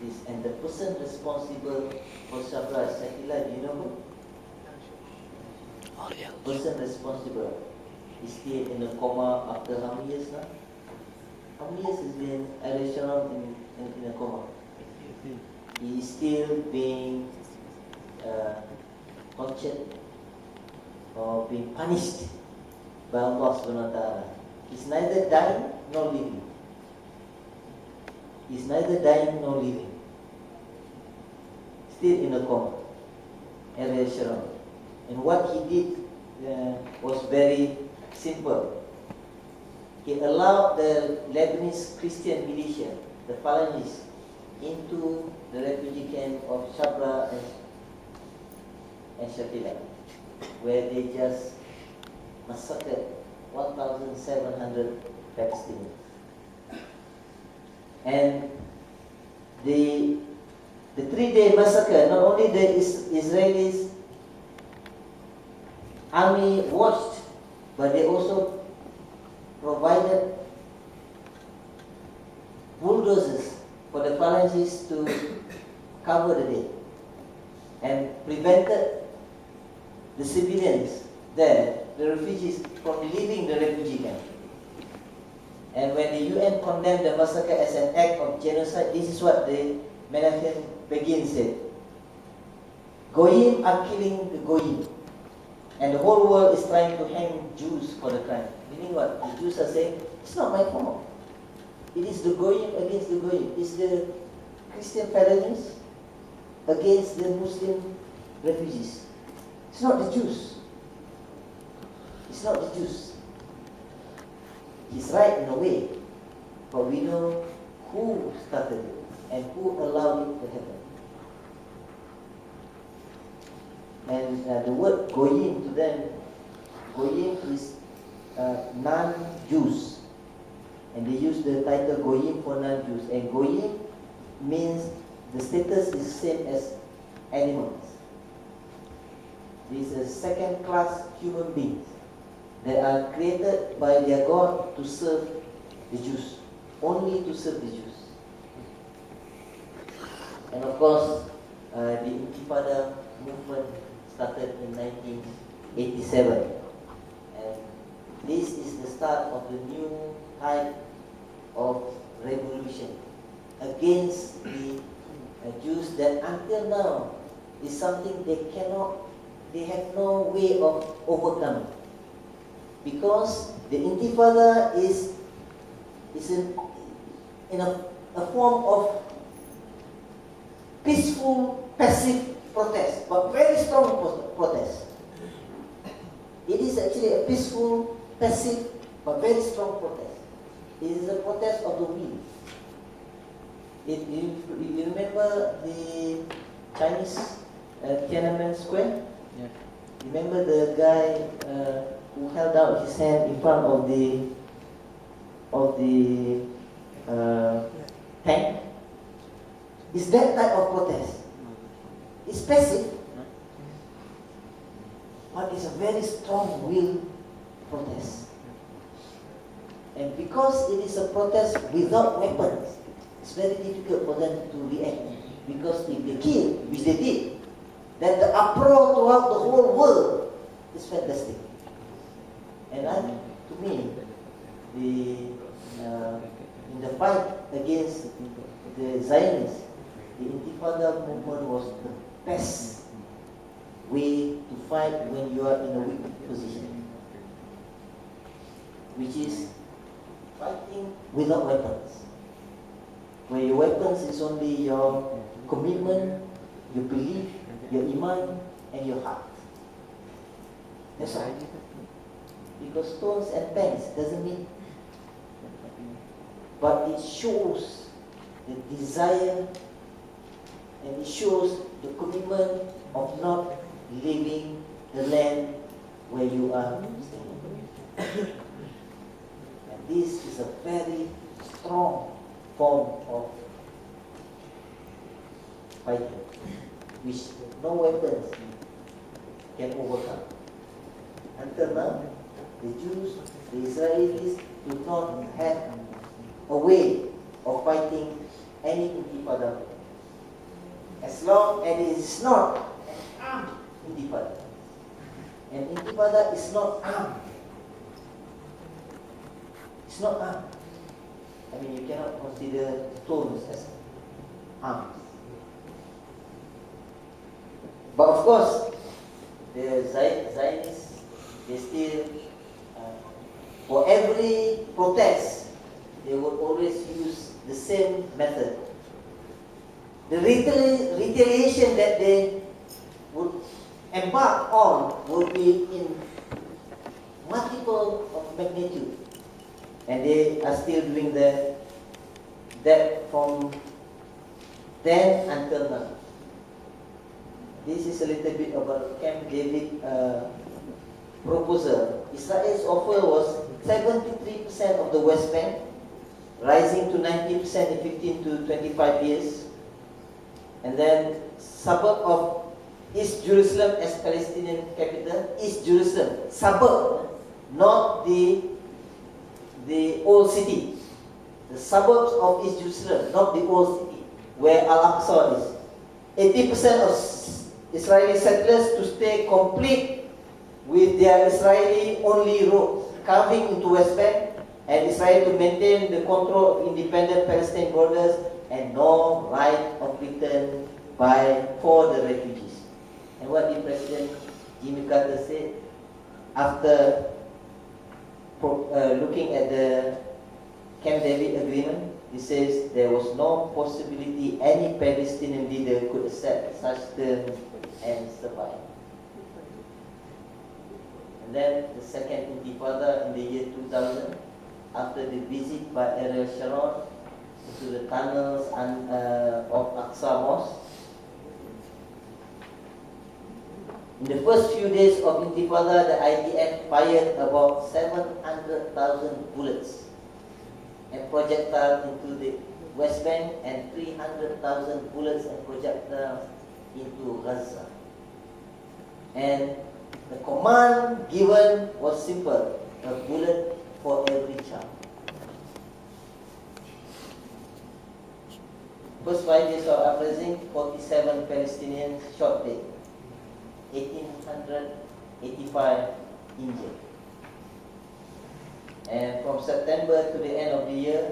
this, and the person responsible for Sabra Shatila, do you know who? The person responsible is still in a coma after how many years now? How many years has been Ariel Sharon in a coma? He is still being tortured or being punished by Allah subhanahu wa ta'ala. He's neither dying nor living. He's neither dying nor living. Still in a coma. Ariel Sharon. And what he did was very simple. He allowed the Lebanese Christian militia, the Phalangists, into the refugee camp of Sabra and Shatila, where they just massacred 1,700 Palestinians. And the 3-day massacre, not only the Israelis army watched, but they also provided bulldozers for the Phalangists to cover the day, and prevented the civilians there, the refugees, from leaving the refugee camp. And when the UN condemned the massacre as an act of genocide, this is what the Menachem begins it. Goyim are killing the Goyim. And the whole world is trying to hang Jews for the crime. Meaning what? The Jews are saying, it's not my fault. It is the Goyim against the Goyim. It's the Christian felonies against the Muslim refugees. It's not the Jews. It's not the Jews. He's right in a way, but we know who started it and who allowed it to happen. And the word Goyim to them, Goyim is non-Jews. And they use the title Goyim for non-Jews. And Goyim means the status is the same as animals. These are second-class human beings that are created by their God to serve the Jews. Only to serve the Jews. And of course, the Intifada movement started in 1987. And this is the start of the new type of revolution against the Jews that until now is something they have no way of overcoming. Because the Intifada is in a form of peaceful, passive protest, but very strong protest. It is actually a peaceful, passive, but very strong protest. It is a protest of the will. You remember the Chinese Tiananmen Square? Yeah. Remember the guy who held out his hand in front of the tank? It's that type of protest. It's passive, but it's a very strong-willed protest. And because it is a protest without weapons, it's very difficult for them to react. Because if they kill, which they did, then the uproar throughout the whole world is fantastic. And to me, in the fight against the Zionists, the Intifada movement was the best way to fight when you are in a weak position, which is fighting without weapons. Where your weapons is only your commitment, your belief, your iman, and your heart. That's all. Because stones and tanks doesn't mean, but it shows the desire and it shows the commitment of not leaving the land where you are staying. And this is a very strong form of fighting, which no weapons can overcome. Until now, the Jews, the Israelis do not have a way of fighting any intifada. As long as it is not an armed intifada. An intifada is not armed. It's not armed. I mean, you cannot consider stones as arms. But of course, the Zionists, they still, for every protest, they would always use the same method. The retaliation that they would embark on would be in multiple of magnitude. And they are still doing that from then until now. This is a little bit about Camp David proposal. Israel's offer was 73% of the West Bank, rising to 90% in 15 to 25 years. And then suburb of East Jerusalem as Palestinian capital. East Jerusalem, suburb, not the old city. The suburbs of East Jerusalem, not the old city, where Al-Aqsa is. 80% of Israeli settlers to stay complete with their Israeli-only roads, carving into West Bank, and Israel to maintain the control of independent Palestine borders and no right of return for the refugees. And what did President Jimmy Carter say after looking at the Camp David agreement? He says there was no possibility any Palestinian leader could accept such terms and survive. And then the second Intifada in the year 2000, after the visit by Ariel Sharon to the tunnels of Aqsa Mosque. In the first few days of Intifada, the IDF fired about 700,000 bullets and projectiles into the West Bank and 300,000 bullets and projectiles into Gaza. And the command given was simple: a bullet for every child. First 5 days of uprising, 47 Palestinians shot dead, 1,885 injured. And from September to the end of the year,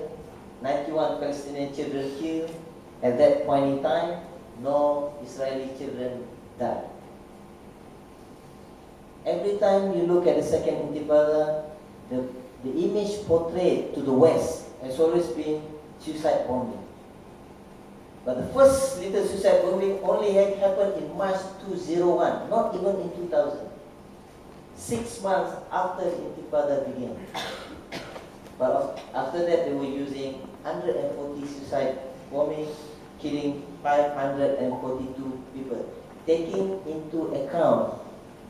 91 Palestinian children killed. At that point in time, no Israeli children died. Every time you look at the second Intifada, the image portrayed to the West has always been suicide bombing. But the first little suicide bombing only had happened in March 2001, not even in 2000. 6 months after the Intifada began. But after that, they were using 140 suicide bombing, killing 542 people, taking into account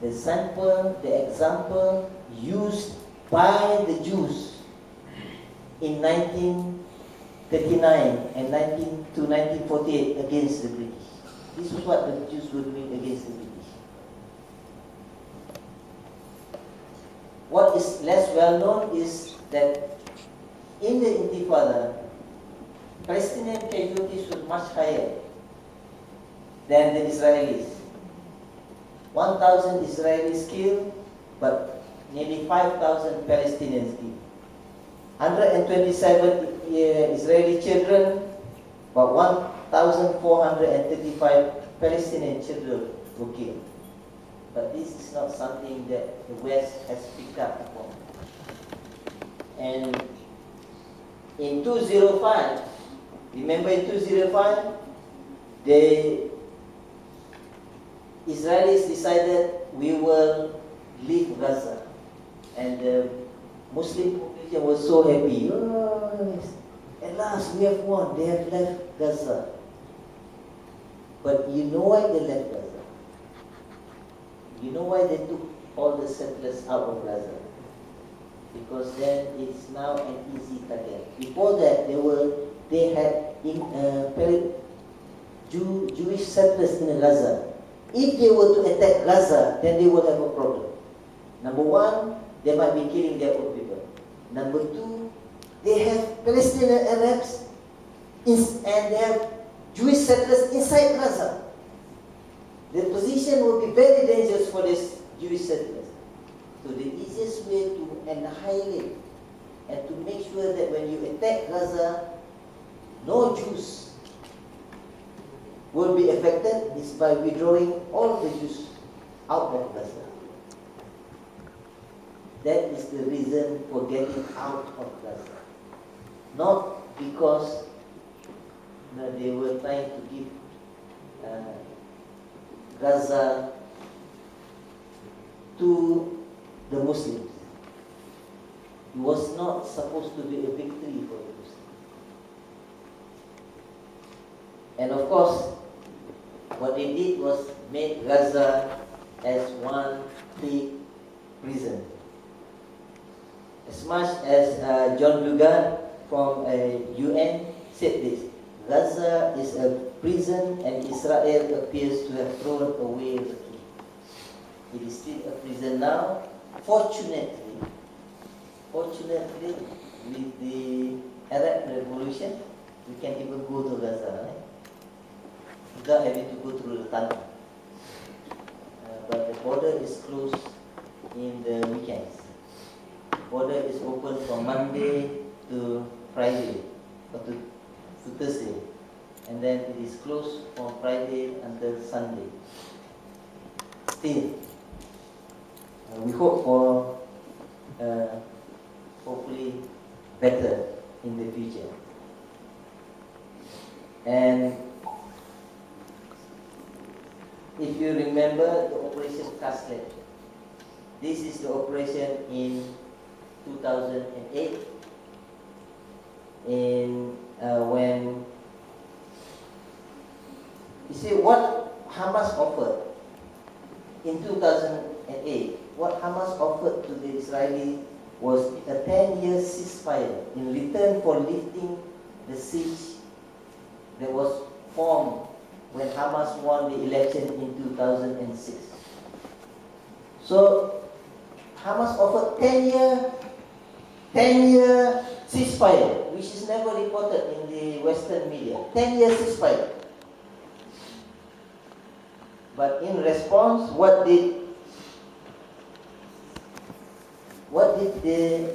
the sample, the example used by the Jews in 1939 and 1948 against the British. This is what the Jews were doing against the British. What is less well known is that in the Intifada, Palestinian casualties were much higher than the Israelis. 1,000 Israelis killed, but nearly 5,000 Palestinians killed. 127 Israeli children, but 1,435 Palestinian children were killed. But this is not something that the West has picked up upon. And in 2005, remember in 2005, the Israelis decided we will leave Gaza. And the Muslim population was so happy. Oh, at last we have won. They have left Gaza. But you know why they left Gaza? You know why they took all the settlers out of Gaza? Because then it's now an easy target. Before that, they had Jewish settlers in Gaza. If they were to attack Gaza, then they would have a problem. Number one, they might be killing their own people. Number two, they have Palestinian Arabs and they have Jewish settlers inside Gaza. The position would be very dangerous for these Jewish settlers. So the easiest way to annihilate and to make sure that when you attack Gaza, no Jews will be affected is by withdrawing all the Jews out of Gaza. That is the reason for getting out of Gaza. Not because they were trying to give Gaza to the Muslims. It was not supposed to be a victory for the Muslims. And of course, what they did was make Gaza as one big prison. As much as John Lugan from UN said this, Gaza is a prison and Israel appears to have thrown away the key. It is still a prison now. Fortunately, with the Arab Revolution, we can even go to Gaza, right? Without having to go through the tunnel. But the border is closed in the weekends. The border is open from Monday to Friday, or to Thursday. and then it is closed from Friday until Sunday. Still, we hope for hopefully better in the future. And if you remember the Operation Castle, this is the operation in 2008, when you see what Hamas offered in 2008. What Hamas offered to the Israelis was a 10-year ceasefire in return for lifting the siege that was formed when Hamas won the election in 2006. So Hamas offered 10-year ceasefire, which is never reported in the Western media. 10-year ceasefire. But in response, what did the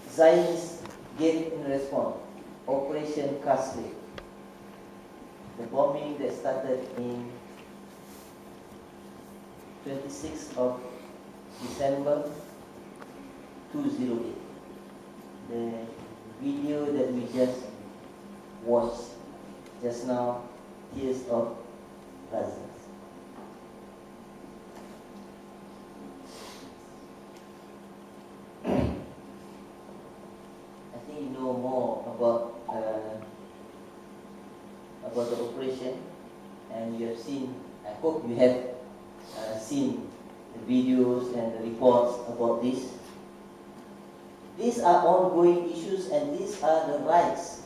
Zionists give in response? Operation Castle. The bombing that started in 26th of December 2008. The video that we just watched just now, Tears of Gaza. I think you know more about the operation, and you have seen, I hope you have seen the videos and the reports about this. These are ongoing issues, and these are the rights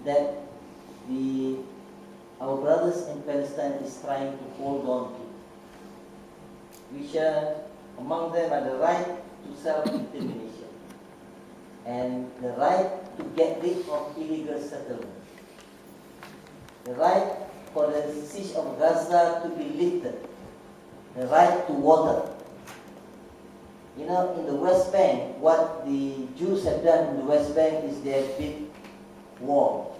that our brothers in Palestine is trying to hold on to, which among them are the right to self-determination and the right to get rid of illegal settlement, the right for the siege of Gaza to be lifted, the right to water. You know, in the West Bank, what the Jews have done in the West Bank is they have built walls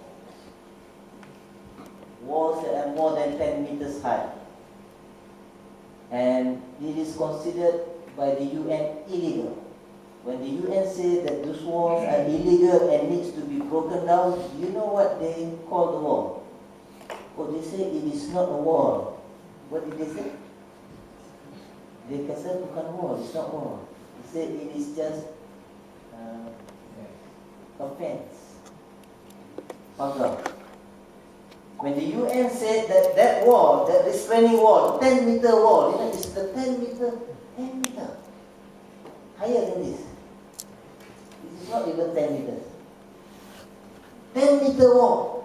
that are more than 10 meters high. And it is considered by the UN illegal. When the UN says that those walls are illegal and needs to be broken down, you know what they call the wall? Oh, they say it is not a wall. What did they say? They kata bukan wall, it's not wall. They say it is just a fence. Pagar. When the UN said that wall, that restraining wall, 10-meter wall, you know, it's the 10 meter, higher than this. This is not even 10 meters. 10-meter wall.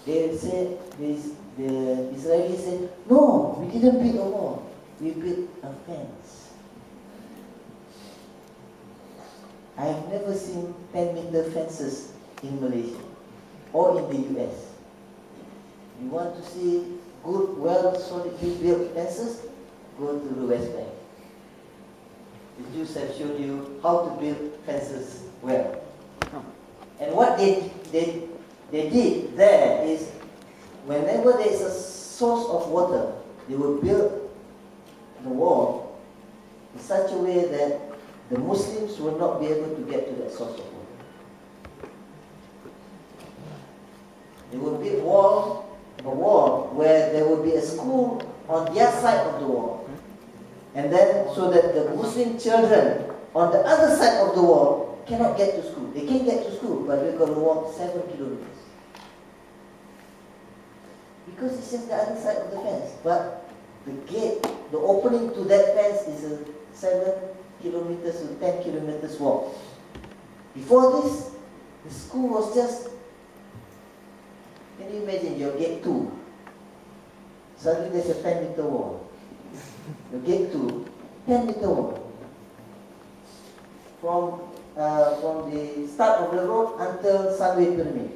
They said, the Israelis said, no, we didn't build a wall. We built a fence. I have never seen 10-meter fences in Malaysia or in the US. You want to see good, well, solidly built fences? Go to the West Bank. The Jews have shown you how to build fences well. And what they did there is, whenever there is a source of water, they will build the wall in such a way that the Muslims will not be able to get to that source of water. They will build a wall where there will be a school on their side of the wall, and then so that the Muslim children on the other side of the wall cannot get to school. They can get to school, but they're going to walk 7 kilometers. Because it's just the other side of the fence. But the gate, the opening to that fence is a 7 kilometers to 10 kilometers walk. Before this, the school was just, can you imagine your gate 2? Suddenly there's a 10-meter wall. Your gate 2, 10-meter wall. From the start of the road until Sunway Pyramid.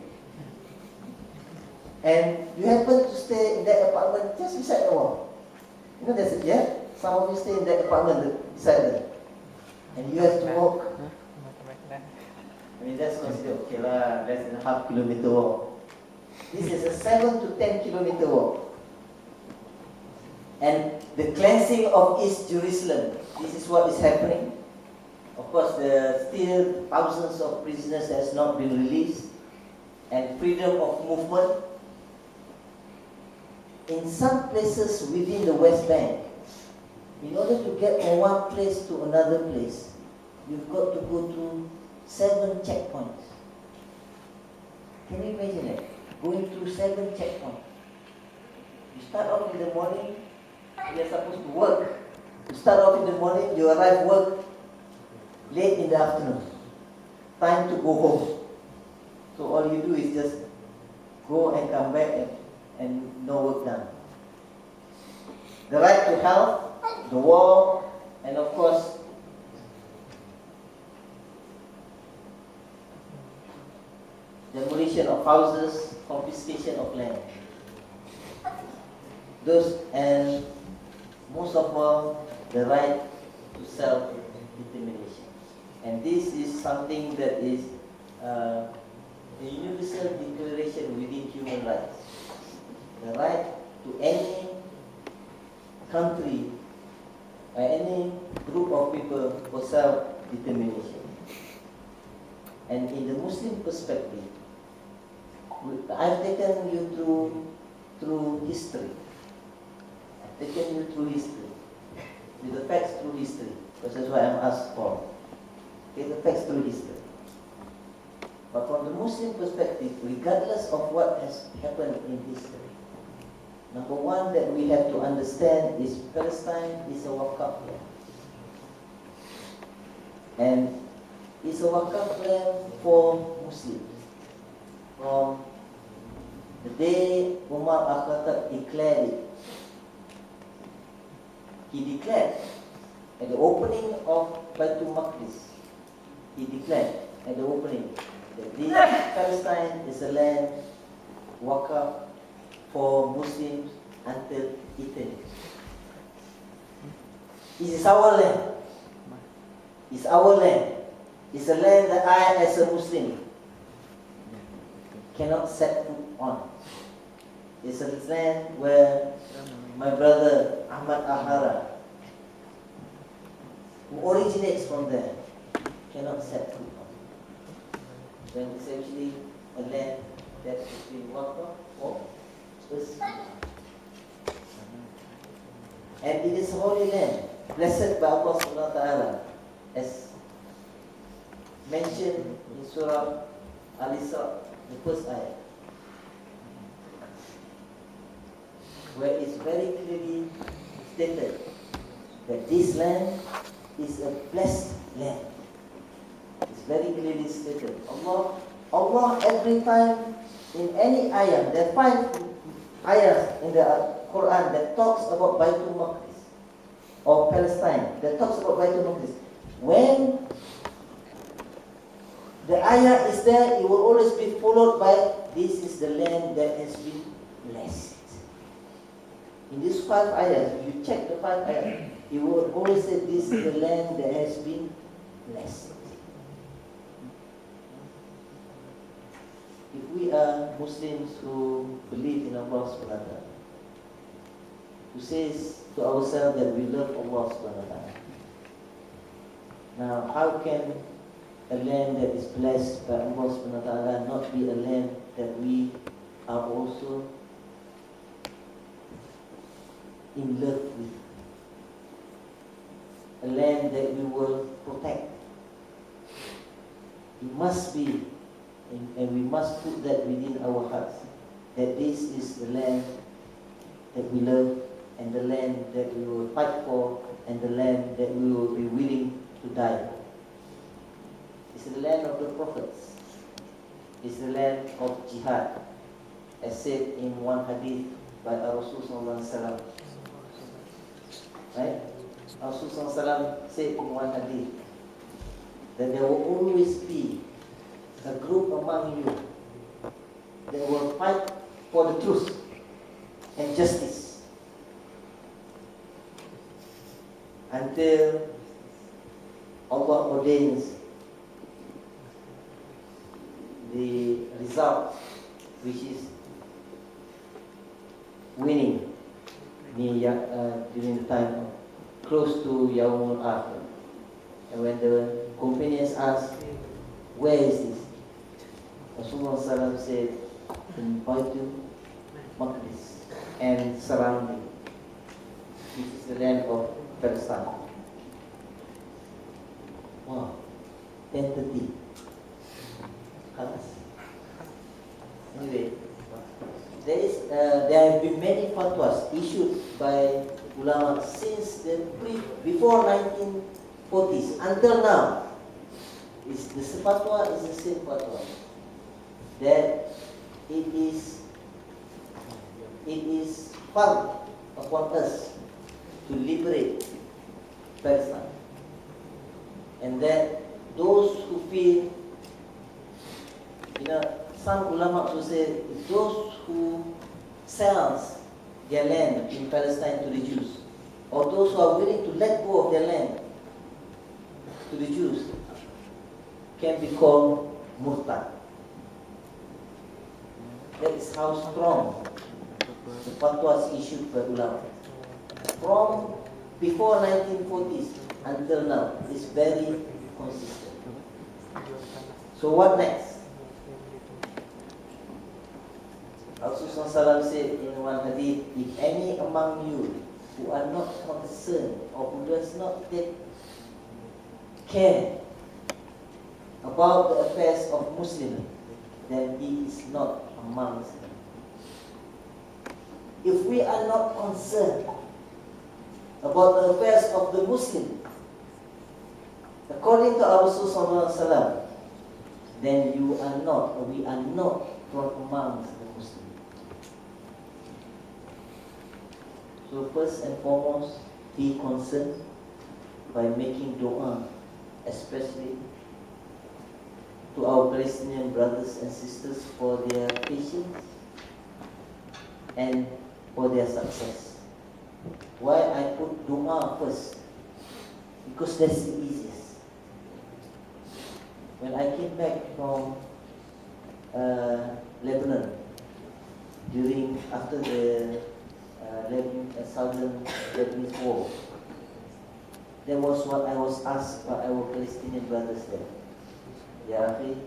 And you happen to stay in that apartment just beside the wall. You know, that's it, yeah? Some of you stay in that apartment beside it. And you have to walk. I mean, that's considered okay lah, less than a half kilometer walk. This is a 7 to 10 kilometer walk. And the cleansing of East Jerusalem, this is what is happening. Of course, there are still thousands of prisoners has not been released, and freedom of movement. In some places within the West Bank, in order to get from one place to another place, you've got to go through 7 checkpoints. Can you imagine that? Going through 7 checkpoints. You start off in the morning, you're supposed to work. You start off in the morning, you arrive work late in the afternoon. Time to go home. So all you do is just go and come back and no work done. The right to health, the war, and of course demolition of houses, confiscation of land. Those, and most of all, the right to self-determination. And this is something that is a universal declaration within human rights. The right to any country or any group of people for self-determination. And in the Muslim perspective, I've taken you through history. I've taken you through history. With the facts through history. Because that's what I'm asked for. Okay, the facts through history. But from the Muslim perspective, regardless of what has happened in history, number one that we have to understand is Palestine is a Waqaf land. And it's a Waqaf land for Muslims. From the day Umar al-Khattab declared it, he declared at the opening of Baitul Maqdis, he declared at the opening that this Palestine is a land Waqaf for Muslims until eternity. It is our land. It's our land. It's a land that I, as a Muslim, cannot set foot on. It's a land where my brother Ahmad Ahara, who originates from there, cannot set foot on. So it's actually a land that has been worked on for us. And it is a holy land, blessed by Allah subhanahu wa ta'ala, as mentioned in Surah Al-Isra, the first ayah, where it's very clearly stated that this land is a blessed land. It's very clearly stated. Allah every time in any ayah, there are 5 ayahs in the Quran that talks about Baitul Maqdis or Palestine, that talks about Baitul Maqdis. When the ayah is there, it will always be followed by, this is the land that has been blessed. In these 5 ayahs, if you check the 5 ayahs, it will always say, this is the land that has been blessed. If we are Muslims who believe in Allah subhanahu wa ta'ala, who says to ourselves that we love Allah subhanahu wa ta'ala, now how can a land that is blessed by Allah subhanahu wa ta'ala not be a land that we are also in love with? A land that we will protect. It must be, and we must put that within our hearts, that this is the land that we love, and the land that we will fight for, and the land that we will be willing to die for. It's the land of the prophets. It's the land of jihad, as said in one hadith by Rasul sallallahu alaihi wasallam. Right? Rasul sallallahu alaihi wasallam said in one hadith that there will always be a group among you that will fight for the truth and justice until Allah ordains the result, which is winning during the time close to Yaumul Akhir. And when the companions asked, where is this? Rasulullah SAW said, in Baitul Maqdis and surrounding. This is the land of Palestine. Wow, 10:30. Anyway, there have been many fatwas issued by ulama since before 1940s until now. The fatwa is the same fatwa that it is part upon us to liberate Palestine, and that those who feel, some ulama who say those who sells their land in Palestine to the Jews, or those who are willing to let go of their land to the Jews, can be called murtad. That is how strong the fatwas issued by ulama. From before 1940s until now, is very consistent. So what next? Rasulullah SAW said in one hadith, if any among you who are not concerned or who does not take care about the affairs of Muslims, then he is not amongst them. If we are not concerned about the affairs of the Muslim, according to our Rasulullah SAW, then we are not from amongst the Muslims. So first and foremost, be concerned by making dua, especially to our Palestinian brothers and sisters for their patience and for their success. Why I put dua first? Because that's the easiest. When I came back from Lebanon after the Southern Lebanese War, there was what I was asked by our Palestinian brothers there. Ya Akhi,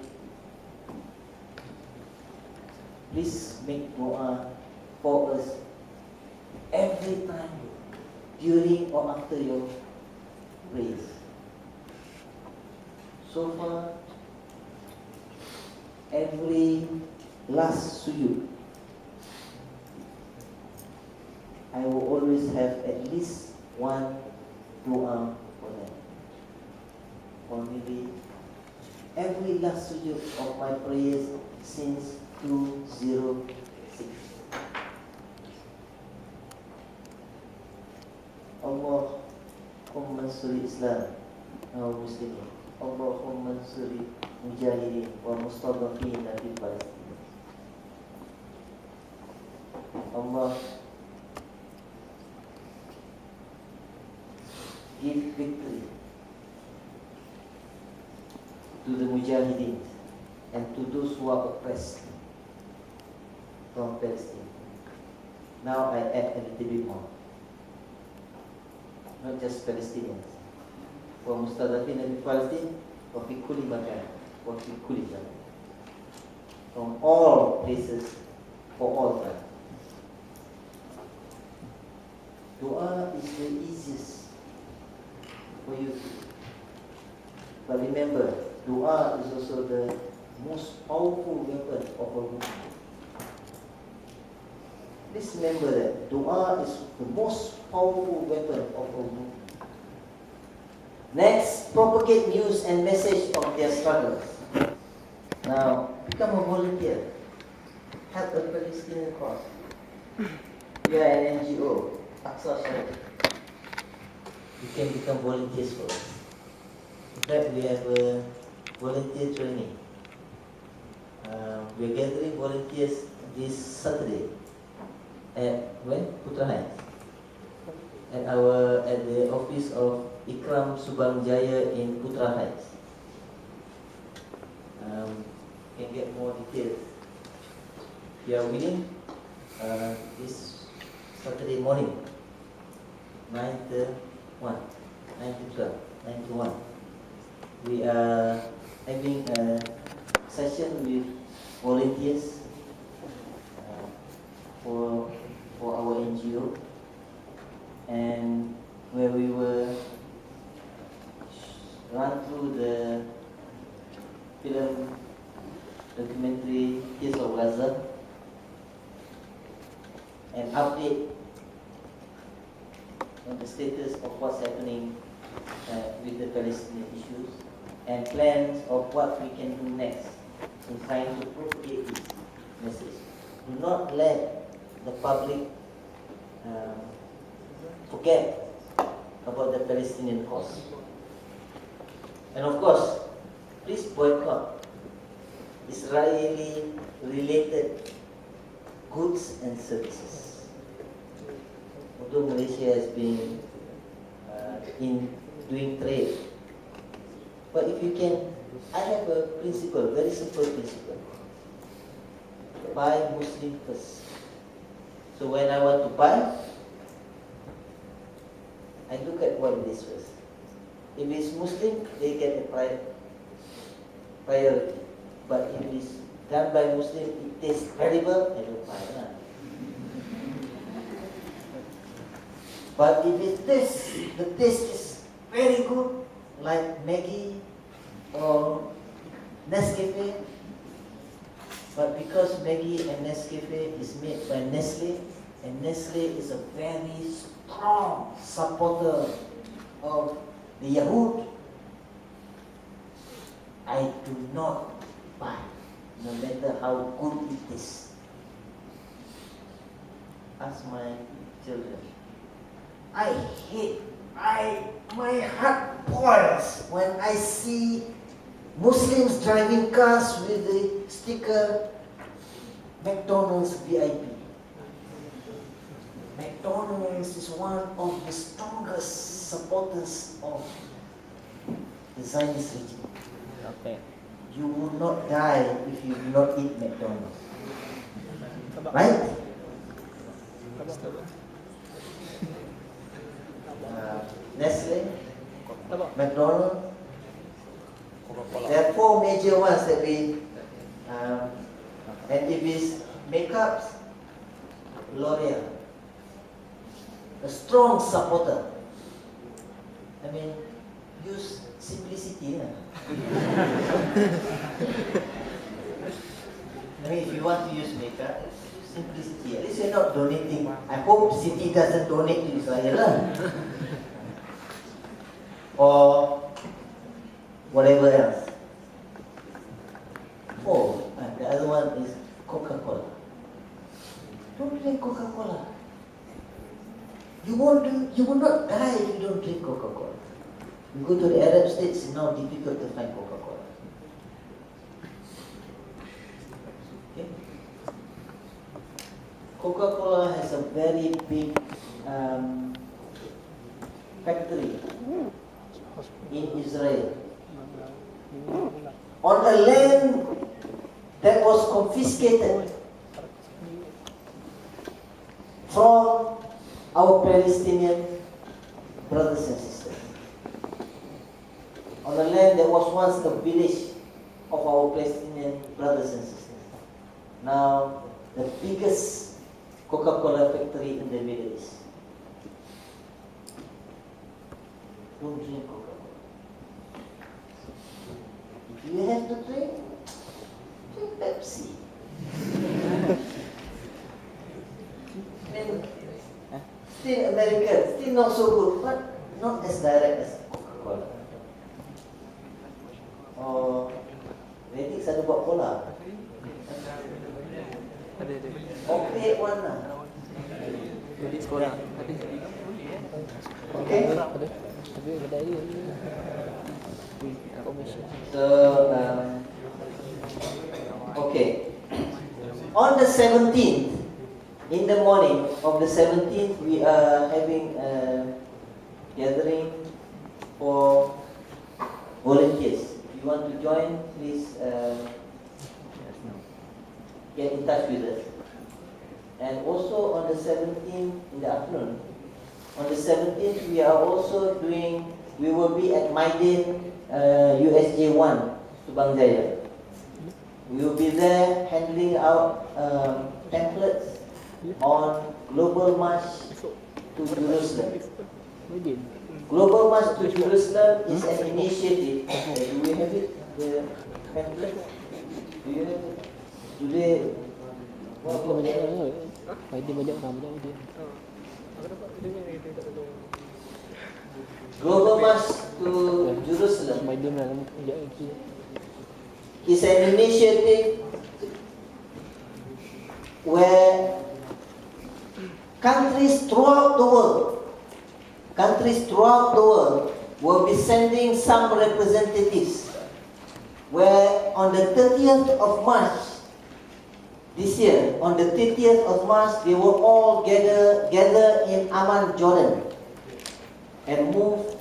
please make dua for us every time, during or after your prayers. So far, every last sujud, I will always have at least one dua for them. Or maybe every last sujud of my prayers since 2006. Allahumma suri Islam wa muslimin, Allahumma suri mujahidin wa mustadafin fi Palestin. Allah, give victory to the mujahideen and to those who are oppressed from Palestine. Now I add a little bit more. Not just Palestinians. For mustadafin in Palestine, wa fi kulli makan, wa fi kulli zaman. From all places, for all time. Dua is the easiest for you to do. But remember, dua is also the most powerful weapon of a Muslim. Please remember that dua is the most powerful weapon of a Muslim. Next, propagate news and message of their struggles. Now, become a volunteer. Help a Palestinian cause. We are an NGO, Aqsa Shelter. You can become volunteers for us. In fact, we have a volunteer training. We are gathering volunteers this Saturday at Putra Heights, at the office of Ikram Subang Jaya in Putra Heights. You can get more details. If you are willing, please Saturday morning, 9 to 1, 9 to 12, 9 to 1. We are having a session with volunteers for our NGO, and where we will run through the film documentary Case of Gaza and update on the status of what's happening with the Palestinian issues and plans of what we can do next in trying to propagate this message. Do not let the public forget about the Palestinian cause. And of course, please boycott Israeli related goods and services. Although Malaysia has been in doing trade, but if you can, I have a principle, very simple principle. Buy Muslim first. So when I want to buy, I look at what it is first. If it's Muslim, they get a priority. But if it's done by Muslim, it tastes terrible, I don't buy it. But if it tastes, the taste is very good, like Maggi or Nescafe, but because Maggi and Nescafe is made by Nestle, and Nestle is a very strong supporter of the Yahud, I do not buy, no matter how good it is. Ask my children. My heart boils when I see Muslims driving cars with the sticker McDonald's VIP. McDonald's is one of the strongest supporters of the Zionist regime. Okay. You will not die if you do not eat McDonald's. Right? Nestle, McDonald's. There are four major ones that we, and if it's makeups, L'Oreal. A strong supporter. I mean, use simplicity. I mean, if you want to use makeup, use simplicity. At least you're not donating. I hope City doesn't donate to Israel. Or whatever else. Oh, the other one is Coca-Cola. Don't drink Coca-Cola. You will not die if you don't drink Coca-Cola. You go to the Arab states, it's now difficult to find Coca-Cola. Okay? Coca-Cola has a very big factory in Israel on a land that was confiscated from our Palestinian brothers and sisters. On a land that was once the village of our Palestinian brothers and sisters. Now, the biggest Coca-Cola factory in the Middle East. Don't drink Coca-Cola. If you have to drink Pepsi. Still American, still not so good, but not as direct as Coca-Cola. Or Redix ada buat cola. Or create one lah. Redix cola. Okay? So, okay. On the 17th, in the morning of the 17th, we are having a gathering for volunteers. If you want to join, please get in touch with us. And also on the 17th in the afternoon, on the 17th we are also we will be at Maidin USJ 1, Subang Jaya. We will be there handling out pamphlets on Global March to Jerusalem. Global March to Jerusalem is an initiative. Do we have it? The pamphlet? Do you have it? Do they? Global March to Jerusalem is an initiative where countries throughout the world will be sending some representatives, where on the 30th of March this year, on the 30th of March, they will all gather in Amman, Jordan, and move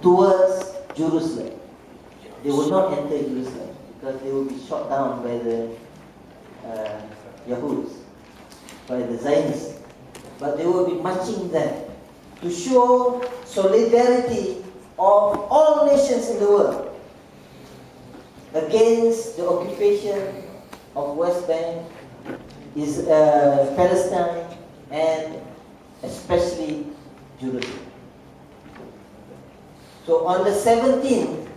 towards Jerusalem. They will not enter Jerusalem because they will be shot down by the Yahuds, by the Zionists. But they will be marching there to show solidarity of all nations in the world against the occupation of West Bank, Palestine, and especially Jerusalem. So on the 17th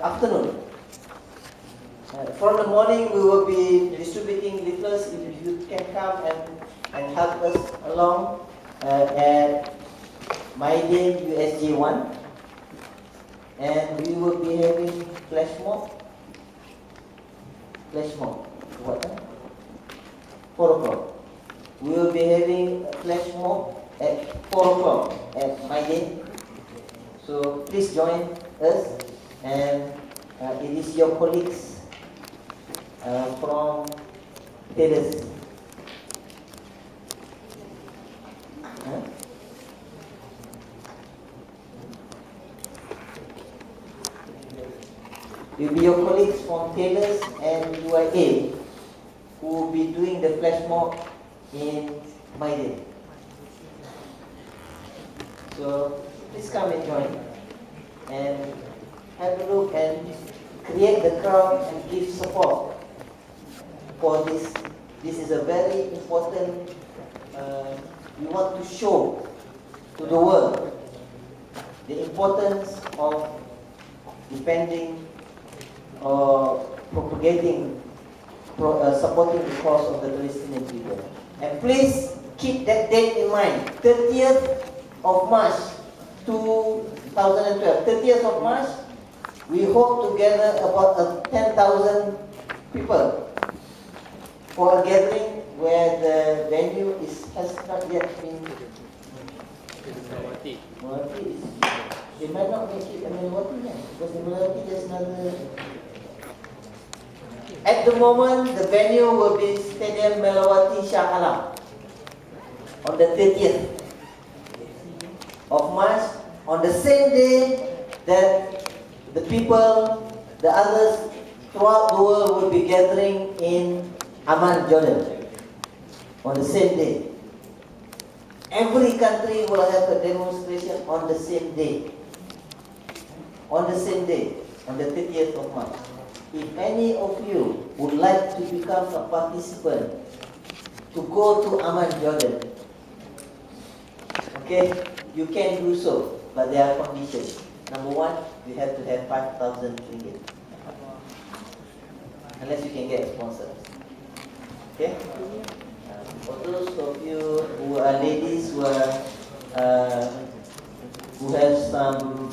afternoon, from the morning we will be distributing leaflets. If you can come and help us along at Maidin USJ 1, and we will be having flash mob. What time? 4 o'clock. We will be having a flash mob at 4 o'clock at Maidin. So please join us, and it is your colleagues from Taylor's. Will be your colleagues from Taylor's and UIA who will be doing the flash mob in Maidin. So please come and join and have a look and create the crowd and give support for this. This is a very important, we want to show to the world the importance of defending or propagating, supporting the cause of the Palestinian people. And please keep that date in mind, 30th of March 2012. 30th of March, we hope to gather about 10,000 people for a gathering where the venue has not yet been. They might not make it a Melawati, because the Melawati there's another. At the moment, the venue will be Stadium Melawati Shah Alam on the 30th of March, on the same day that the people, the others throughout the world will be gathering in Amman, Jordan, on the same day. Every country will have a demonstration on the same day. On the same day, on the 30th of March. If any of you would like to become a participant to go to Amman, Jordan, okay, you can do so, but there are conditions. Number one, you have to have 5,000 ringgit, unless you can get sponsors. Okay. For those of you who are ladies who have some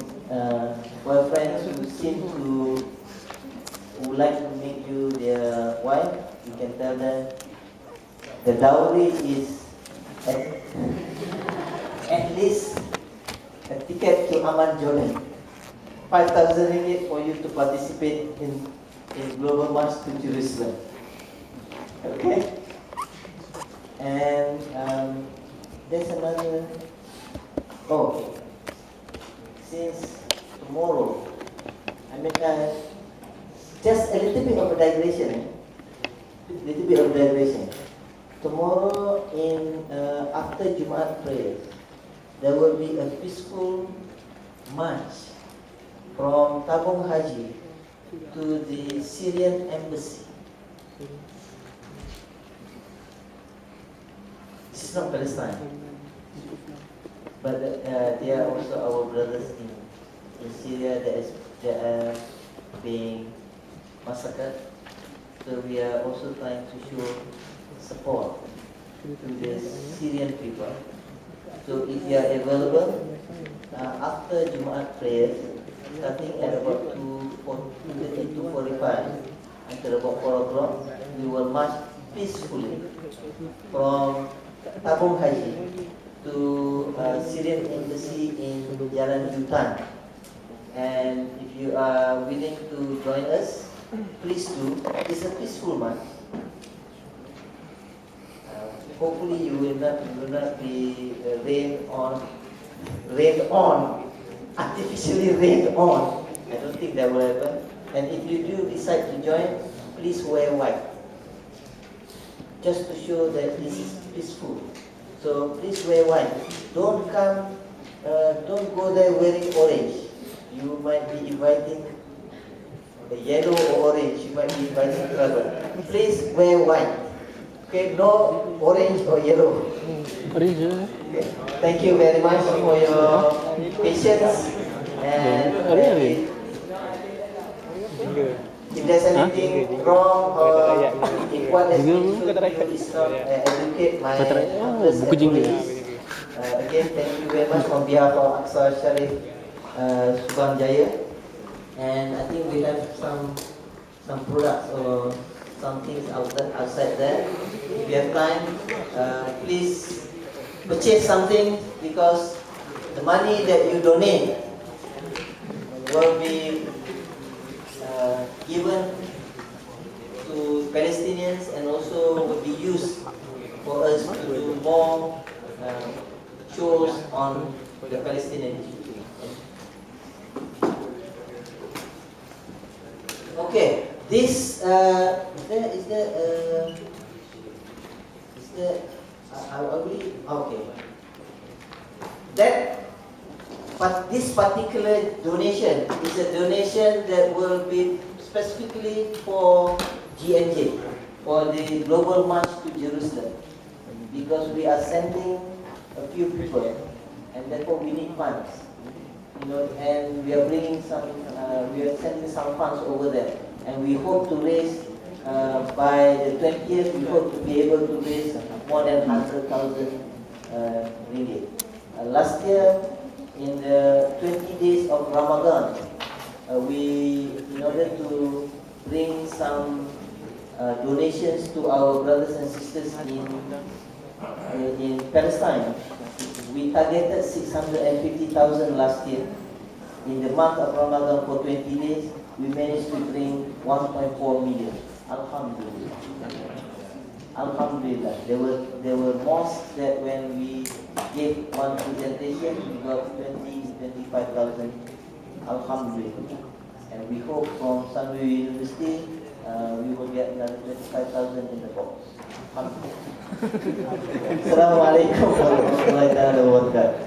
boyfriends who would like to make you their wife, you can tell them the dowry is at least a ticket to Amman, Jordan. 5,000 ringgit for you to participate in Global March to Jerusalem. Okay? And there's another. Oh, since tomorrow, I mean, just a little bit of a digression. little bit of derivation. Tomorrow in after Jumaat prayers, there will be a peaceful march from Tabung Haji to the Syrian embassy. This is not Palestine, but they are also our brothers in Syria that are being massacred. So we are also trying to show support to the Syrian people. So if you are available after Jumaat prayers, starting at about 2:30 to 45 until about 4 o'clock, we will march peacefully from Tabung Haji to Syrian embassy in Jalan Jutan. And if you are willing to join us, please do. It's a peaceful march. Hopefully you will not be rained on, artificially rained on. I don't think that will happen. And if you do decide to join, please wear white, just to show that this is peaceful. So please wear white. Don't go there wearing orange. You might be inviting the yellow or orange. You might be inviting trouble. Please wear white. Okay, no orange or yellow. Orange. Okay. Thank you very much for your patience. And if there's anything wrong or if what has been shown is not educate my helpless employees, again, thank you very much on behalf of Aqsa Sharif Subang Jaya. And I think we have some products or some things outside there. If you have time, please purchase something, because the money that you donate will be given to Palestinians and also will be used for us to do more shows on the Palestinian issue. Okay, this is there okay. But this particular donation is a donation that will be specifically for GNJ, for the Global March to Jerusalem, because we are sending a few people, and therefore we need funds. And we are bringing we are sending some funds over there, and we hope to raise by the 20th. We hope to be able to raise more than 100,000 ringgit. Last year, in the 20 days of Ramadan, in order to bring some donations to our brothers and sisters in Palestine, we targeted 650,000 last year. In the month of Ramadan for 20 days, we managed to bring 1.4 million. Alhamdulillah. Alhamdulillah. There were mosques that when we gave one presentation, we got 25,000. Alhamdulillah. And we hope from Sunway University, we will get another 25,000 in the box. Alhamdulillah. Assalamualaikum warahmatullahi wabarakatuh.